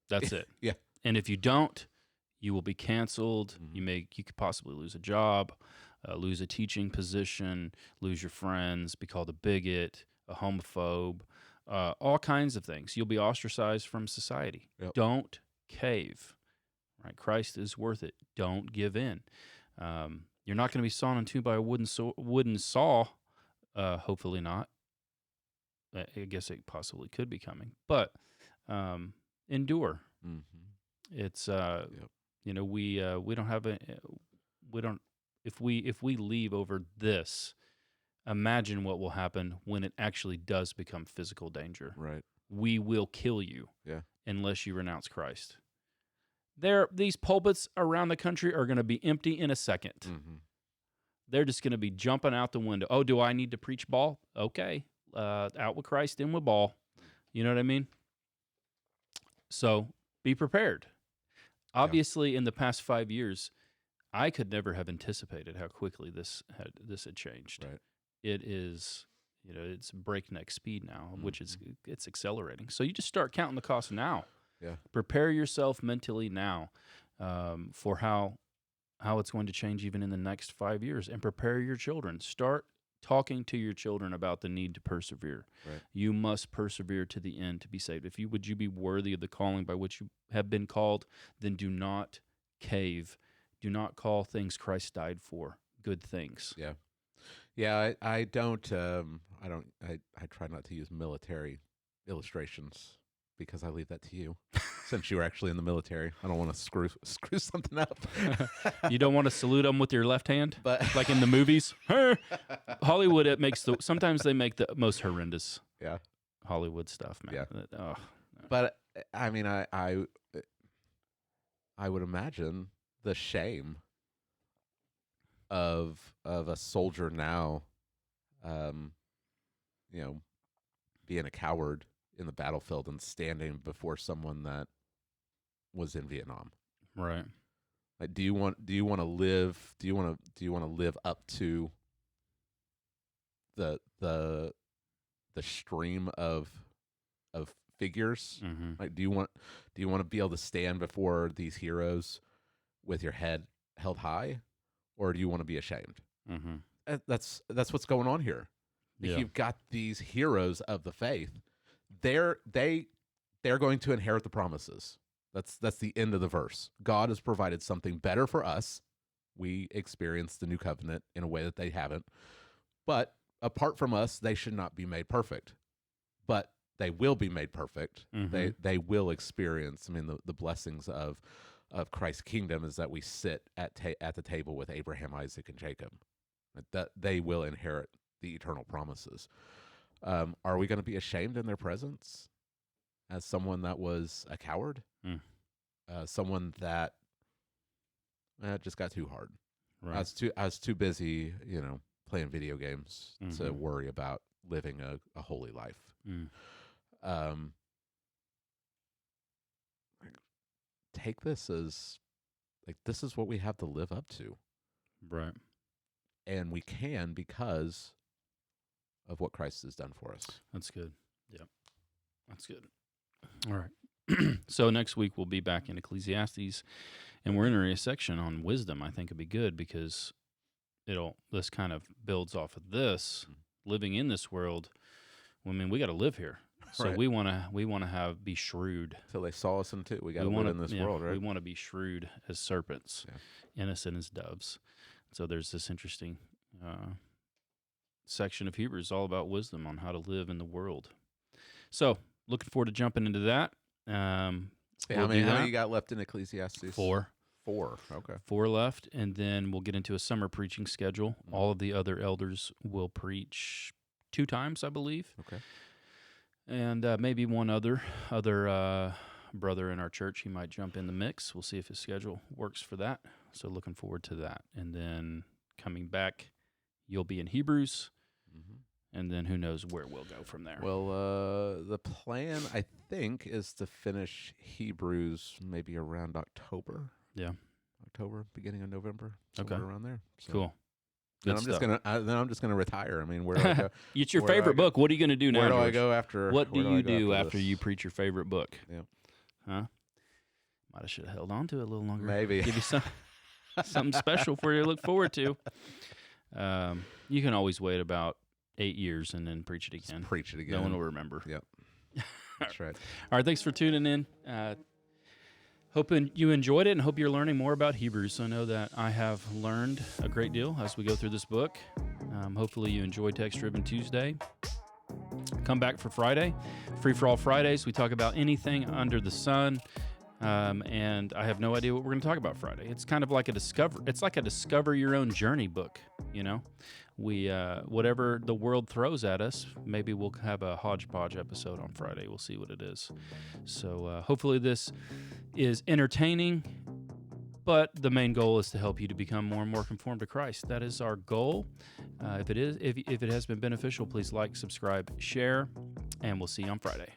That's it. Yeah. And if you don't, you will be canceled. Mm-hmm. You could possibly lose a job, lose a teaching position, lose your friends, be called a bigot, a homophobe, all kinds of things. You'll be ostracized from society. Yep. Don't cave. Right? Christ is worth it. Don't give in. You're not going to be sawn in two by a wooden saw. Hopefully not. I guess it possibly could be coming, but endure. Mm-hmm. It's we don't have if we leave over this, imagine what will happen when it actually does become physical danger. Right. We will kill you. Yeah. Unless you renounce Christ. These pulpits around the country are going to be empty in a second. Mm-hmm. They're just going to be jumping out the window. Oh, do I need to preach ball? Okay. out with Christ, in with ball. You know what I mean? So be prepared. Obviously, in the past 5 years, I could never have anticipated how quickly this had changed. Right. It is, it's breakneck speed now, which is it's accelerating. So you just start counting the cost now. Yeah. Prepare yourself mentally now for how it's going to change even in the next 5 years, and prepare your children. Start talking to your children about the need to persevere. Right. You must persevere to the end to be saved. Would you be worthy of the calling by which you have been called? Then do not cave. Do not call things Christ died for good things. Yeah. Yeah, I don't I try not to use military illustrations because I leave that to you. Since you were actually in the military, I don't want to screw something up. You don't want to salute them with your left hand, but like in the movies. Hollywood, sometimes they make the most horrendous Hollywood stuff, man. Yeah. Oh. But I mean, I would imagine the shame of a soldier now, being a coward in the battlefield and standing before someone that was in Vietnam. Right. Like, do you want to live up to the stream of figures? Mm-hmm. Like, do you want to be able to stand before these heroes with your head held high, or do you want to be ashamed? Mm-hmm. That's what's going on here. Yeah. You've got these heroes of the faith. They're going to inherit the promises. That's the end of the verse. God has provided something better for us. We experience the new covenant in a way that they haven't. But apart from us, they should not be made perfect. But they will be made perfect. Mm-hmm. They will experience. I mean, the blessings of Christ's kingdom is that we sit at the table with Abraham, Isaac, and Jacob. That they will inherit the eternal promises. Are we going to be ashamed in their presence as someone that was a coward? Someone that just got too hard. Right. I was too busy, playing video games to Mm-hmm. worry about living a holy life. Take this as this is what we have to live up to. Right. And we can because of what Christ has done for us. That's good. Yeah. That's good. All right. So next week we'll be back in Ecclesiastes, and we're entering a section on wisdom. I think it'd be good because this kind of builds off of this. Living in this world, we got to live here. So Right. we want to be shrewd. Till they saw us into, we got to live in this world, right? We want to be shrewd as serpents, innocent as doves. So there's this interesting section of Hebrews all about wisdom on how to live in the world. So looking forward to jumping into that. How We'll many do that. you got left in Ecclesiastes? 4. 4. Okay. 4 left, and then we'll get into a summer preaching schedule. All of the other elders will preach 2 times, I believe. Okay. And maybe one other brother in our church, he might jump in the mix. We'll see if his schedule works for that. So looking forward to that. And then coming back, you'll be in Hebrews, and then who knows where we'll go from there. Well, the plan, I think, is to finish Hebrews maybe around October. Yeah. October, beginning of November, Okay. somewhere around there. So. Cool. Then Good I'm just gonna retire. I mean, where do I go? It's your where do I favorite go? book. What are you going to do now, Where do I George? go after? What do where I you go do after this? you preach your favorite book? Yeah. Huh? Might have should have held on to it a little longer. Maybe. Give you something special for you to look forward to. You can always wait about 8 years and then preach it again. Just preach it again. No one will remember. Yep. That's right. All right, thanks for tuning in. Hoping you enjoyed it and hope you're learning more about Hebrews. I know that I have learned a great deal as we go through this book. Hopefully you enjoyed Text Driven Tuesday. Come back for Friday. Free for All Fridays. We talk about anything under the sun. And I have no idea what we're going to talk about Friday. It's kind of like it's like a discover your own journey book, We whatever the world throws at us, maybe we'll have a hodgepodge episode on Friday. We'll see what it is. So hopefully this is entertaining, But the main goal is to help you to become more and more conformed to Christ. That is our goal. If it has been beneficial, please like, subscribe, share, and we'll see you on Friday.